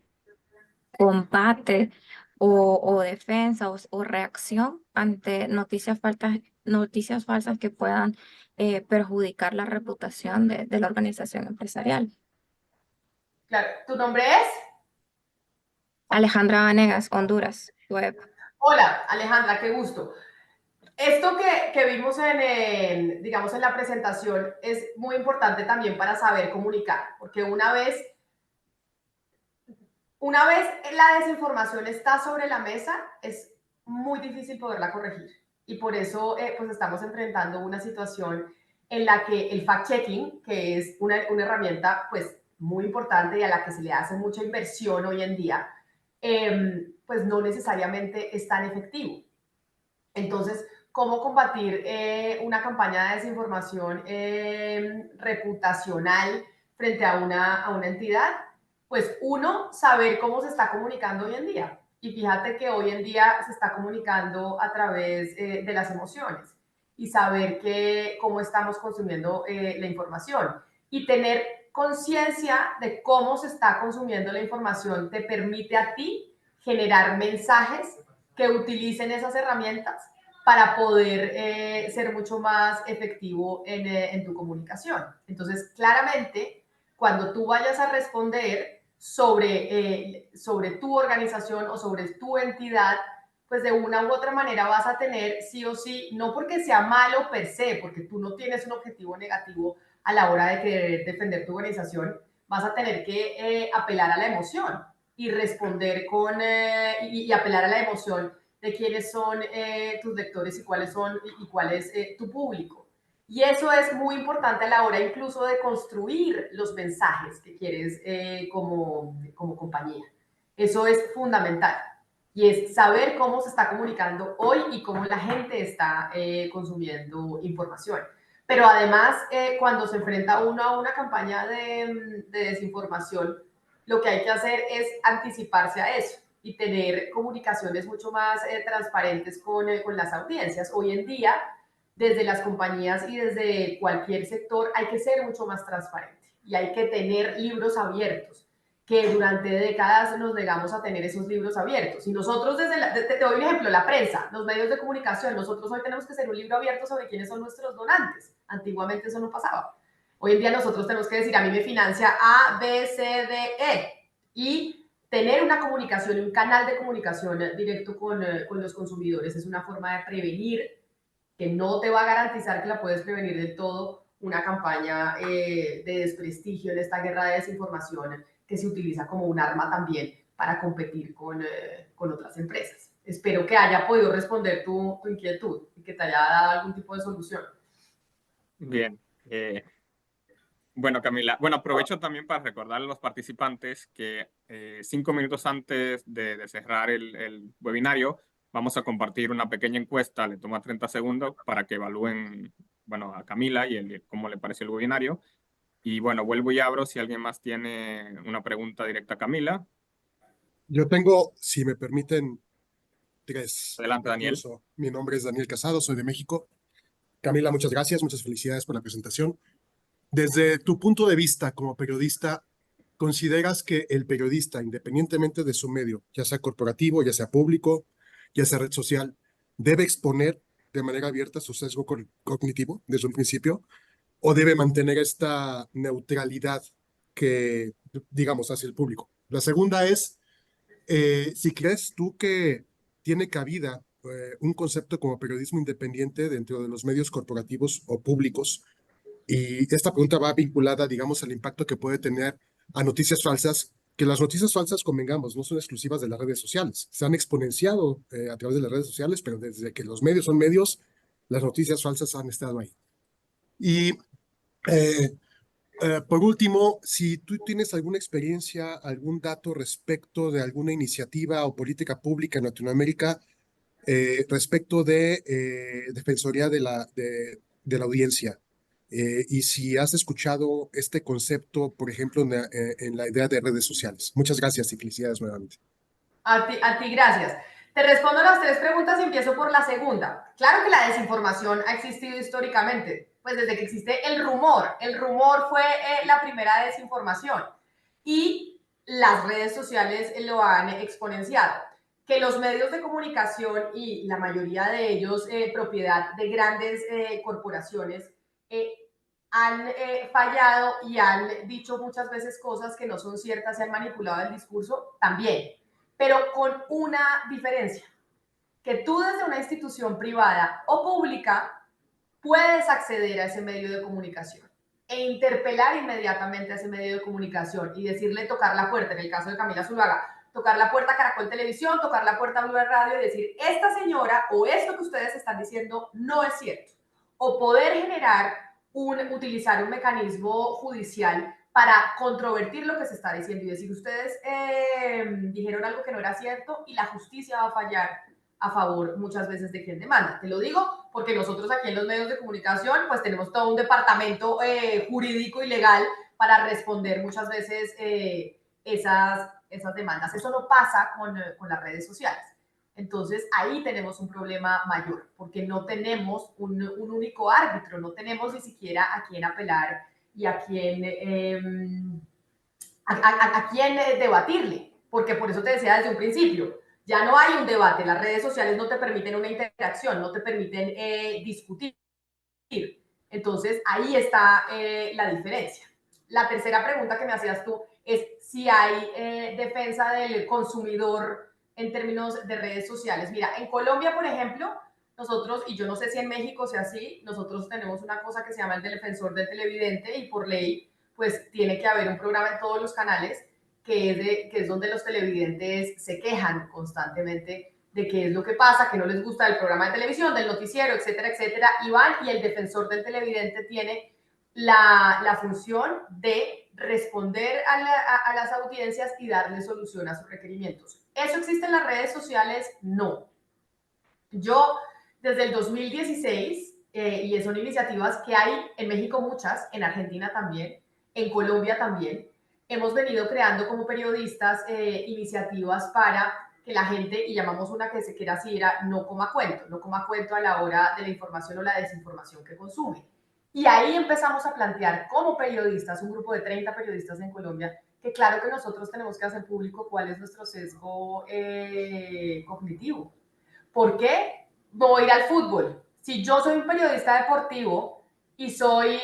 combate o defensa o reacción ante noticias falsas que puedan perjudicar la reputación de la organización empresarial. Claro, ¿tu nombre es? Alejandra Vanegas, Honduras, Web. Hola, Alejandra, qué gusto. Esto que vimos digamos, en la presentación es muy importante también para saber comunicar, porque una vez la desinformación está sobre la mesa, es muy difícil poderla corregir. Y por eso pues estamos enfrentando una situación en la que el fact-checking, que es una herramienta pues muy importante y a la que se le hace mucha inversión hoy en día, pues no necesariamente es tan efectivo. Entonces, ¿cómo combatir una campaña de desinformación reputacional frente a una entidad? Pues uno, saber cómo se está comunicando hoy en día. Y fíjate que hoy en día se está comunicando a través de las emociones y saber cómo estamos consumiendo la información. Y tener conciencia de cómo se está consumiendo la información te permite a ti generar mensajes que utilicen esas herramientas para poder ser mucho más efectivo en tu comunicación. Entonces, claramente, cuando tú vayas a responder sobre tu organización o sobre tu entidad, pues de una u otra manera vas a tener sí o sí, no porque sea malo per se, porque tú no tienes un objetivo negativo a la hora de querer defender tu organización, vas a tener que apelar a la emoción y responder y apelar a la emoción de quiénes son tus lectores y cuál es tu público. Y eso es muy importante a la hora incluso de construir los mensajes que quieres como compañía. Eso es fundamental. Y es saber cómo se está comunicando hoy y cómo la gente está consumiendo información. Pero además, cuando se enfrenta uno a una campaña de desinformación, lo que hay que hacer es anticiparse a eso y tener comunicaciones mucho más transparentes con las audiencias. Hoy en día, desde las compañías y desde cualquier sector, hay que ser mucho más transparente y hay que tener libros abiertos, que durante décadas nos negamos a tener esos libros abiertos. Y nosotros, te doy un ejemplo, la prensa, los medios de comunicación, nosotros hoy tenemos que ser un libro abierto sobre quiénes son nuestros donantes. Antiguamente eso no pasaba. Hoy en día nosotros tenemos que decir, a mí me financia A, B, C, D, E. Y tener una comunicación y un canal de comunicación directo con los consumidores es una forma de prevenir, que no te va a garantizar que la puedes prevenir del todo, una campaña de desprestigio en esta guerra de desinformación que se utiliza como un arma también para competir con otras empresas. Espero que haya podido responder tu inquietud y que te haya dado algún tipo de solución. Bien. Bueno, Camila, bueno, aprovecho también para recordar a los participantes que 5 minutos antes de cerrar el webinario, vamos a compartir una pequeña encuesta, le toma 30 segundos para que evalúen, bueno, a Camila y cómo le pareció el webinario. Y bueno, vuelvo y abro si alguien más tiene una pregunta directa a Camila. Yo tengo, si me permiten, 3. Adelante, Daniel. Incluso. Mi nombre es Daniel Casado, soy de México. Camila, muchas gracias, muchas felicidades por la presentación. Desde tu punto de vista como periodista, ¿consideras que el periodista, independientemente de su medio, ya sea corporativo, ya sea público, ya sea red social, debe exponer de manera abierta su sesgo cognitivo desde un principio o debe mantener esta neutralidad que, digamos, hacia el público? La segunda es, si crees tú que tiene cabida un concepto como periodismo independiente dentro de los medios corporativos o públicos, y esta pregunta va vinculada, digamos, al impacto que puede tener a noticias falsas, que las noticias falsas, convengamos, no son exclusivas de las redes sociales. Se han exponenciado a través de las redes sociales, pero desde que los medios son medios, las noticias falsas han estado ahí. Y por último, si tú tienes alguna experiencia, algún dato respecto de alguna iniciativa o política pública en Latinoamérica respecto de defensoría de la audiencia. Y si has escuchado este concepto, por ejemplo, en la idea de redes sociales. Muchas gracias y felicidades nuevamente. A ti, gracias. Te respondo las 3 preguntas y empiezo por la segunda. Claro que la desinformación ha existido históricamente, pues desde que existe el rumor. El rumor fue la primera desinformación y las redes sociales lo han exponenciado. Que los medios de comunicación y la mayoría de ellos propiedad de grandes corporaciones han fallado y han dicho muchas veces cosas que no son ciertas, se han manipulado el discurso también, pero con una diferencia, que tú desde una institución privada o pública puedes acceder a ese medio de comunicación e interpelar inmediatamente a ese medio de comunicación y decirle, tocar la puerta, en el caso de Camila Zuluaga, tocar la puerta a Caracol Televisión, tocar la puerta a Blue Radio y decir, esta señora o esto que ustedes están diciendo no es cierto. O poder utilizar un mecanismo judicial para controvertir lo que se está diciendo y decir, ustedes dijeron algo que no era cierto y la justicia va a fallar a favor muchas veces de quien demanda. Te lo digo porque nosotros aquí en los medios de comunicación pues tenemos todo un departamento jurídico y legal para responder muchas veces esas demandas. Eso no pasa con las redes sociales. Entonces ahí tenemos un problema mayor porque no tenemos un único árbitro, no tenemos ni siquiera a quién apelar y a quién debatirle, porque por eso te decía desde un principio, ya no hay un debate, las redes sociales no te permiten una interacción, no te permiten discutir. Entonces, ahí está la diferencia. La tercera pregunta que me hacías tú es si hay defensa del consumidor en términos de redes sociales. Mira, en Colombia, por ejemplo, nosotros, y yo no sé si en México sea así, nosotros tenemos una cosa que se llama el defensor del televidente y por ley, pues tiene que haber un programa en todos los canales que es donde los televidentes se quejan constantemente de qué es lo que pasa, que no les gusta del programa de televisión, del noticiero, etcétera, etcétera, y van y el defensor del televidente tiene la función de responder a las audiencias y darle solución a sus requerimientos. ¿Eso existe en las redes sociales? No. Yo, desde el 2016, y son iniciativas que hay en México muchas, en Argentina también, en Colombia también, hemos venido creando como periodistas iniciativas para que la gente, y llamamos una que se quiera así, era no coma cuento a la hora de la información o la desinformación que consume. Y ahí empezamos a plantear como periodistas, un grupo de 30 periodistas en Colombia, que claro que nosotros tenemos que hacer público cuál es nuestro sesgo cognitivo. ¿Por qué? Voy a ir al fútbol. Si yo soy un periodista deportivo y soy,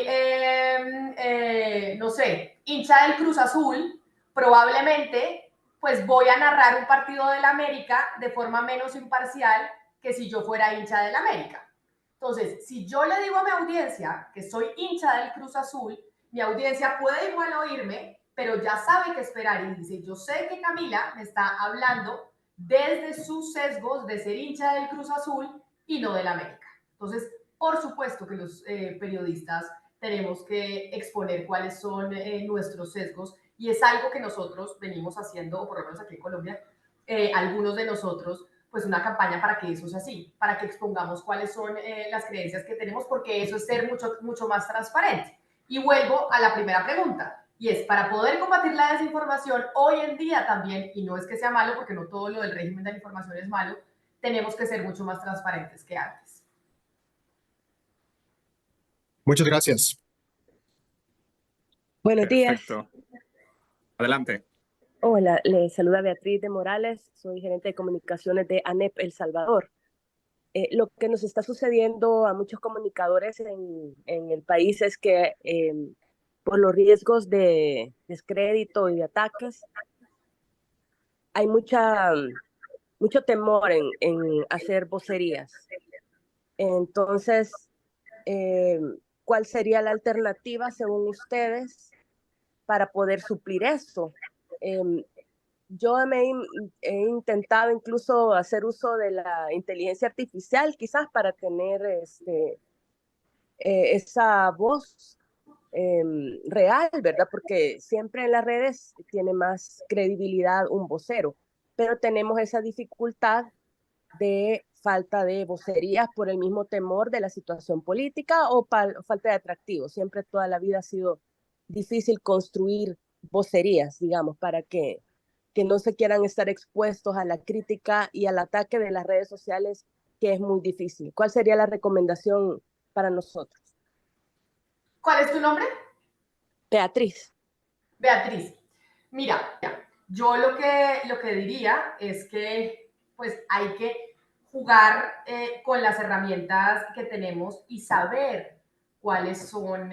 no sé, hincha del Cruz Azul, probablemente pues voy a narrar un partido del América de forma menos imparcial que si yo fuera hincha del América. Entonces, si yo le digo a mi audiencia que soy hincha del Cruz Azul, mi audiencia puede igual oírme, pero ya sabe qué esperar y dice, yo sé que Camila me está hablando desde sus sesgos de ser hincha del Cruz Azul y no del América. Entonces, por supuesto que los periodistas tenemos que exponer cuáles son nuestros sesgos y es algo que nosotros venimos haciendo, o por lo menos aquí en Colombia, algunos de nosotros, pues una campaña para que eso sea así, para que expongamos cuáles son las creencias que tenemos, porque eso es ser mucho más transparente. Y vuelvo a la primera pregunta, y es, para poder combatir la desinformación hoy en día también, y no es que sea malo, porque no todo lo del régimen de la información es malo, tenemos que ser mucho más transparentes que antes. Muchas gracias. Buenos días. Perfecto. Adelante. Hola, le saluda Beatriz de Morales, soy gerente de comunicaciones de ANEP El Salvador. Lo que nos está sucediendo a muchos comunicadores en el país es que por los riesgos de descrédito y de ataques, hay mucho temor en hacer vocerías. Entonces, ¿cuál sería la alternativa según ustedes para poder suplir eso? Yo he intentado incluso hacer uso de la inteligencia artificial, quizás para tener esa voz real, ¿verdad? Porque siempre en las redes tiene más credibilidad un vocero, pero tenemos esa dificultad de falta de vocerías por el mismo temor de la situación política o falta de atractivo. Siempre toda la vida ha sido difícil construir vocerías, digamos, para que no se quieran estar expuestos a la crítica y al ataque de las redes sociales, que es muy difícil. ¿Cuál sería la recomendación para nosotros? ¿Cuál es tu nombre? Beatriz. Beatriz. Mira, yo lo que diría es que pues hay que jugar con las herramientas que tenemos y saber cuáles son,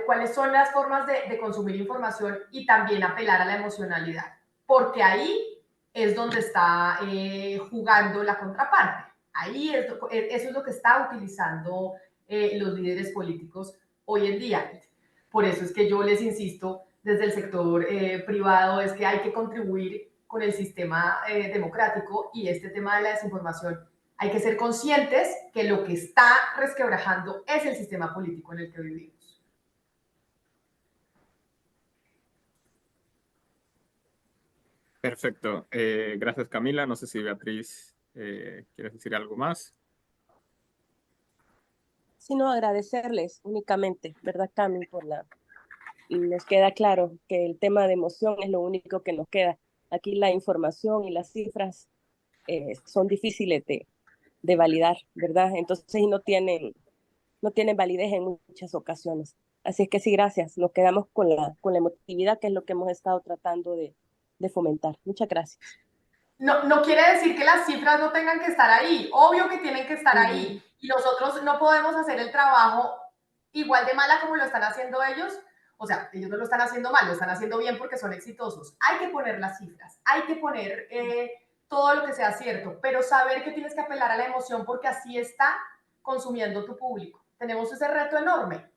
cuáles son las formas de consumir información y también apelar a la emocionalidad, porque ahí es donde está jugando la contraparte. Ahí eso es lo que está utilizando los líderes políticos hoy en día. Por eso es que yo les insisto desde el sector privado, es que hay que contribuir con el sistema democrático y este tema de la desinformación. Hay que ser conscientes que lo que está resquebrajando es el sistema político en el que vivimos. Perfecto. Gracias, Camila. No sé si Beatriz quieres decir algo más. Sino agradecerles únicamente, ¿verdad, Cami? Nos queda claro que el tema de emoción es lo único que nos queda. Aquí la información y las cifras son difíciles de validar, ¿verdad? Entonces no tienen validez en muchas ocasiones. Así es que sí, gracias. Nos quedamos con la emotividad, que es lo que hemos estado tratando de fomentar. Muchas gracias. No quiere decir que las cifras no tengan que estar ahí. Obvio que tienen que estar ahí. Y nosotros no podemos hacer el trabajo igual de mala como lo están haciendo ellos. O sea, ellos no lo están haciendo mal, lo están haciendo bien porque son exitosos. Hay que poner las cifras, hay que poner todo lo que sea cierto, pero saber que tienes que apelar a la emoción porque así está consumiendo tu público. Tenemos ese reto enorme.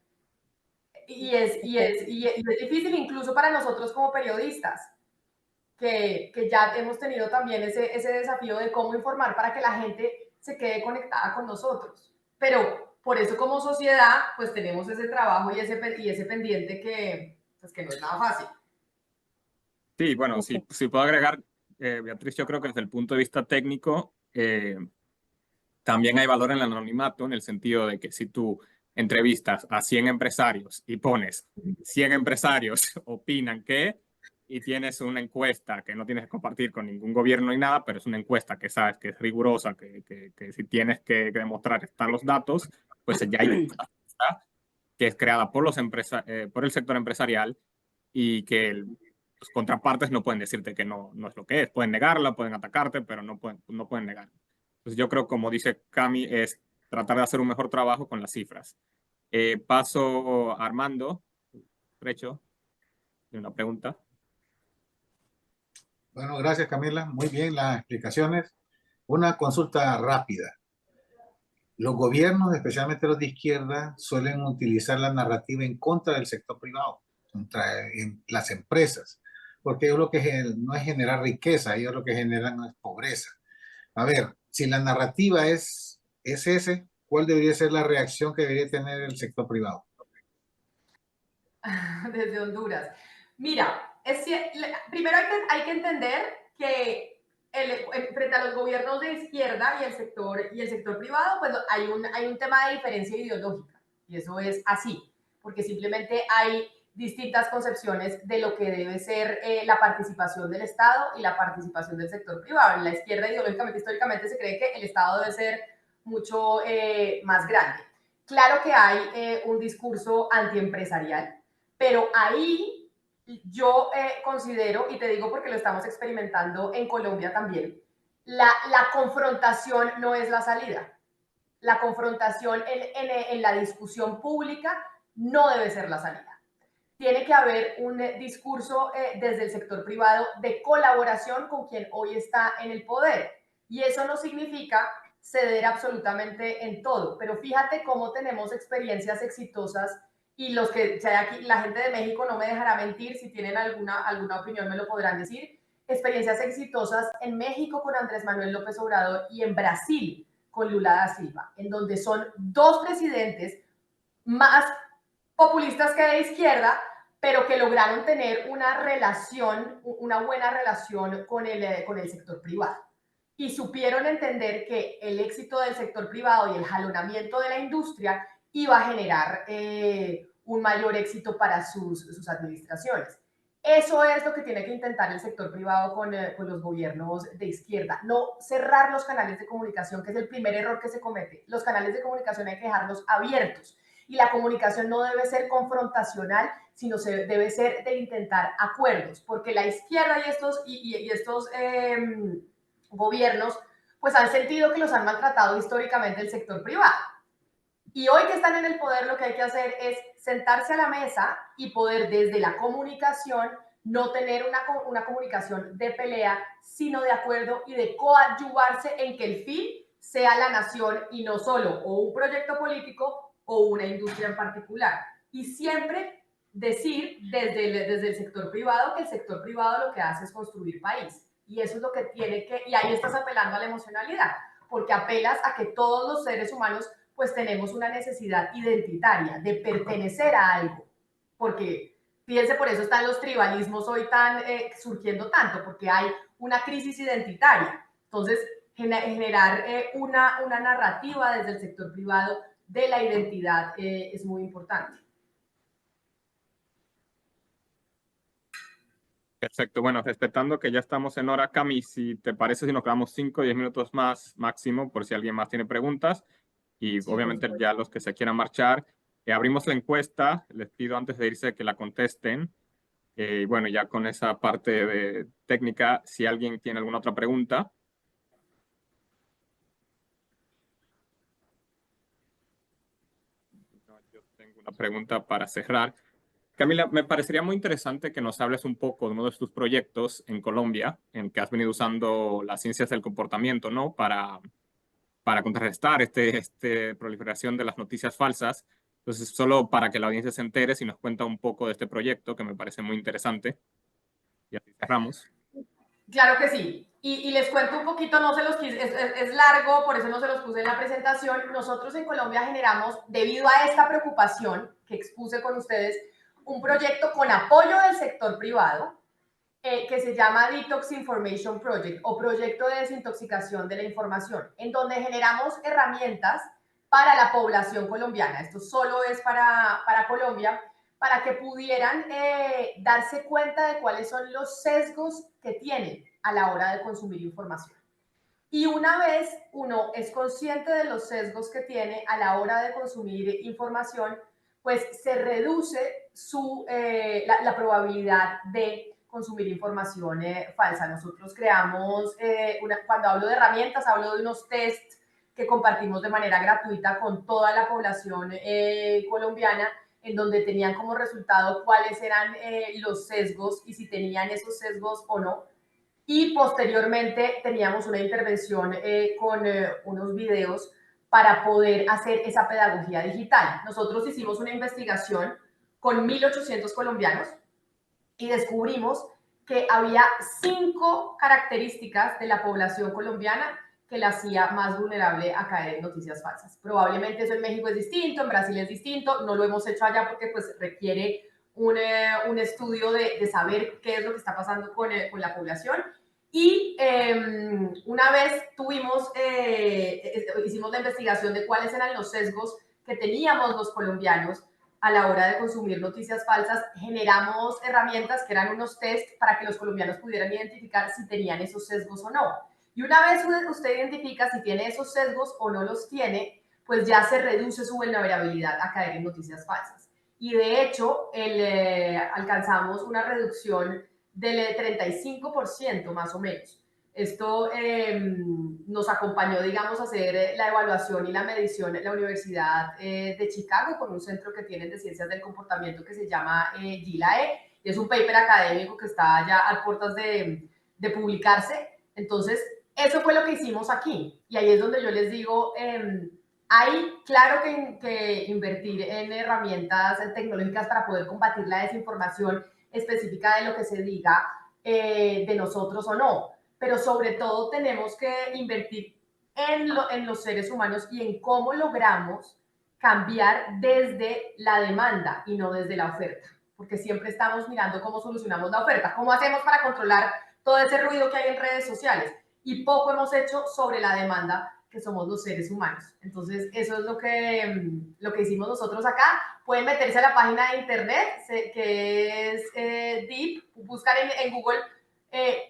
Y es difícil incluso para nosotros como periodistas, que ya hemos tenido también ese desafío de cómo informar para que la gente se quede conectada con nosotros. Pero por eso como sociedad, pues tenemos ese trabajo y ese pendiente que, pues, que no es nada fácil. Sí, bueno, si puedo agregar, Beatriz, yo creo que desde el punto de vista técnico, también hay valor en el anonimato, en el sentido de que si tú entrevistas a 100 empresarios y pones 100 empresarios opinan que, y tienes una encuesta que no tienes que compartir con ningún gobierno ni nada, pero es una encuesta que sabes que es rigurosa, que si tienes que demostrar están los datos, pues ya hay una encuesta que es creada por por el sector empresarial y que los contrapartes no pueden decirte que no es lo que es. Pueden negarla, pueden atacarte, pero no pueden negarla. Entonces yo creo, como dice Cami, es tratar de hacer un mejor trabajo con las cifras. Paso a Armando Frecho, de una pregunta. Bueno, gracias Camila, muy bien las explicaciones. Una consulta rápida. Los gobiernos, especialmente los de izquierda, suelen utilizar la narrativa en contra del sector privado, contra las empresas, porque ellos lo que no es generar riqueza, ellos lo que generan es pobreza. A ver, si la narrativa es ese, ¿cuál debería ser la reacción que debería tener el sector privado? Desde Honduras. Mira, primero hay que entender que frente a los gobiernos de izquierda y el sector privado, pues hay un tema de diferencia ideológica, y eso es así, porque simplemente hay distintas concepciones de lo que debe ser la participación del Estado y la participación del sector privado. En la izquierda, ideológicamente, históricamente, se cree que el Estado debe ser mucho más grande. Claro que hay un discurso antiempresarial, pero ahí yo considero, y te digo porque lo estamos experimentando en Colombia también, la confrontación no es la salida. La confrontación en la discusión pública no debe ser la salida. Tiene que haber un discurso desde el sector privado de colaboración con quien hoy está en el poder. Y eso no significa ceder absolutamente en todo. Pero fíjate cómo tenemos experiencias exitosas, y los que sea aquí, la gente de México no me dejará mentir, si tienen alguna opinión me lo podrán decir. Experiencias exitosas en México con Andrés Manuel López Obrador y en Brasil con Lula da Silva, en donde son dos presidentes más populistas que de izquierda, pero que lograron tener una buena relación con el sector privado. Y supieron entender que el éxito del sector privado y el jalonamiento de la industria iba a generar un mayor éxito para sus administraciones. Eso es lo que tiene que intentar el sector privado con los gobiernos de izquierda. No cerrar los canales de comunicación, que es el primer error que se comete. Los canales de comunicación hay que dejarlos abiertos. Y la comunicación no debe ser confrontacional, sino debe ser de intentar acuerdos, porque la izquierda y estos gobiernos pues han sentido que los han maltratado históricamente el sector privado. Y hoy que están en el poder, lo que hay que hacer es sentarse a la mesa y poder desde la comunicación no tener una comunicación de pelea, sino de acuerdo y de coadyuvarse en que el fin sea la nación y no solo o un proyecto político o una industria en particular. Y siempre decir desde el sector privado que el sector privado lo que hace es construir país. Y eso es lo que tiene que, y ahí estás apelando a la emocionalidad, porque apelas a que todos los seres humanos pues tenemos una necesidad identitaria de pertenecer a algo, porque fíjense, por eso están los tribalismos hoy surgiendo tanto, porque hay una crisis identitaria. Entonces, generar una narrativa desde el sector privado de la identidad es muy importante. Perfecto, bueno, respetando que ya estamos en hora, Cami, si te parece, si nos quedamos 5 o 10 minutos más máximo, por si alguien más tiene preguntas, y sí, obviamente ya los que se quieran marchar, abrimos la encuesta, les pido antes de irse que la contesten, y bueno, ya con esa parte de técnica, si alguien tiene alguna otra pregunta. Yo tengo una pregunta para cerrar. Camila, me parecería muy interesante que nos hables un poco de uno de tus proyectos en Colombia, en que has venido usando las ciencias del comportamiento, ¿no? Para contrarrestar esta proliferación de las noticias falsas. Entonces, solo para que la audiencia se entere, si nos cuenta un poco de este proyecto, que me parece muy interesante. Y así cerramos. Claro que sí. Y les cuento un poquito, no se los quise, es largo, por eso no se los puse en la presentación. Nosotros en Colombia generamos, debido a esta preocupación que expuse con ustedes, un proyecto con apoyo del sector privado que se llama Detox Information Project o Proyecto de Desintoxicación de la Información, en donde generamos herramientas para la población colombiana. Esto solo es para Colombia, para que pudieran darse cuenta de cuáles son los sesgos que tienen a la hora de consumir información. Y una vez uno es consciente de los sesgos que tiene a la hora de consumir información, pues se reduce la probabilidad de consumir información falsa. Nosotros creamos, cuando hablo de herramientas, hablo de unos tests que compartimos de manera gratuita con toda la población colombiana, en donde tenían como resultado cuáles eran los sesgos y si tenían esos sesgos o no. y posteriormente teníamos una intervención con unos videos para poder hacer esa pedagogía digital. Nosotros hicimos una investigación con 1.800 colombianos y descubrimos que había 5 características de la población colombiana que la hacía más vulnerable a caer en noticias falsas. Probablemente eso en México es distinto, en Brasil es distinto, no lo hemos hecho allá porque pues requiere un estudio de saber qué es lo que está pasando con la población. Y una vez hicimos la investigación de cuáles eran los sesgos que teníamos los colombianos a la hora de consumir noticias falsas, generamos herramientas que eran unos test para que los colombianos pudieran identificar si tenían esos sesgos o no. Y una vez usted identifica si tiene esos sesgos o no los tiene, pues ya se reduce su vulnerabilidad a caer en noticias falsas. Y de hecho, alcanzamos una reducción del 35% más o menos. Esto nos acompañó, digamos, a hacer la evaluación y la medición en la Universidad de Chicago con un centro que tienen de ciencias del comportamiento que se llama GILAE. Y es un paper académico que está ya a puertas de publicarse. Entonces, eso fue lo que hicimos aquí. Y ahí es donde yo les digo, hay claro que invertir en herramientas tecnológicas para poder combatir la desinformación específica de lo que se diga de nosotros o no. Pero sobre todo tenemos que invertir en los seres humanos y en cómo logramos cambiar desde la demanda y no desde la oferta. Porque siempre estamos mirando cómo solucionamos la oferta, cómo hacemos para controlar todo ese ruido que hay en redes sociales. Y poco hemos hecho sobre la demanda, que somos los seres humanos. Entonces, eso es lo que hicimos nosotros acá. Pueden meterse a la página de internet, que es Deep, buscar en Google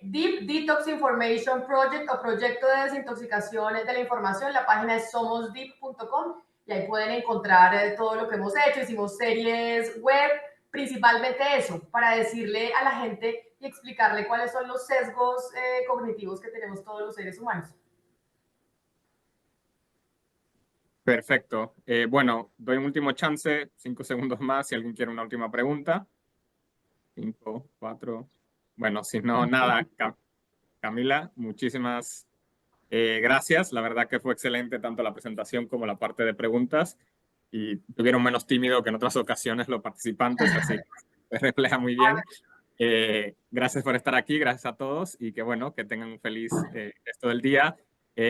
Deep Detox Information Project o Proyecto de Desintoxicación de la Información. La página es somosdeep.com y ahí pueden encontrar todo lo que hemos hecho. Hicimos series web, principalmente eso, para decirle a la gente y explicarle cuáles son los sesgos cognitivos que tenemos todos los seres humanos. Perfecto. Bueno, doy un último chance, 5 segundos más, si alguien quiere una última pregunta. 5, 4. Bueno, si no, nada. Camila, muchísimas gracias. La verdad que fue excelente tanto la presentación como la parte de preguntas. Y tuvieron menos tímido que en otras ocasiones los participantes, así que se refleja muy bien. Gracias por estar aquí, gracias a todos y que bueno, que tengan un feliz resto del día.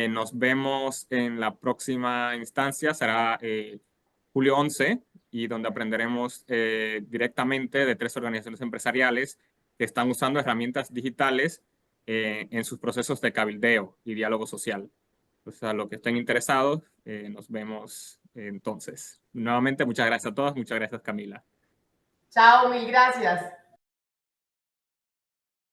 Nos vemos en la próxima instancia, será julio 11, y donde aprenderemos directamente de 3 organizaciones empresariales que están usando herramientas digitales en sus procesos de cabildeo y diálogo social. Pues a los que estén interesados, nos vemos entonces. Nuevamente, muchas gracias a todos, muchas gracias Camila. Chao, mil gracias.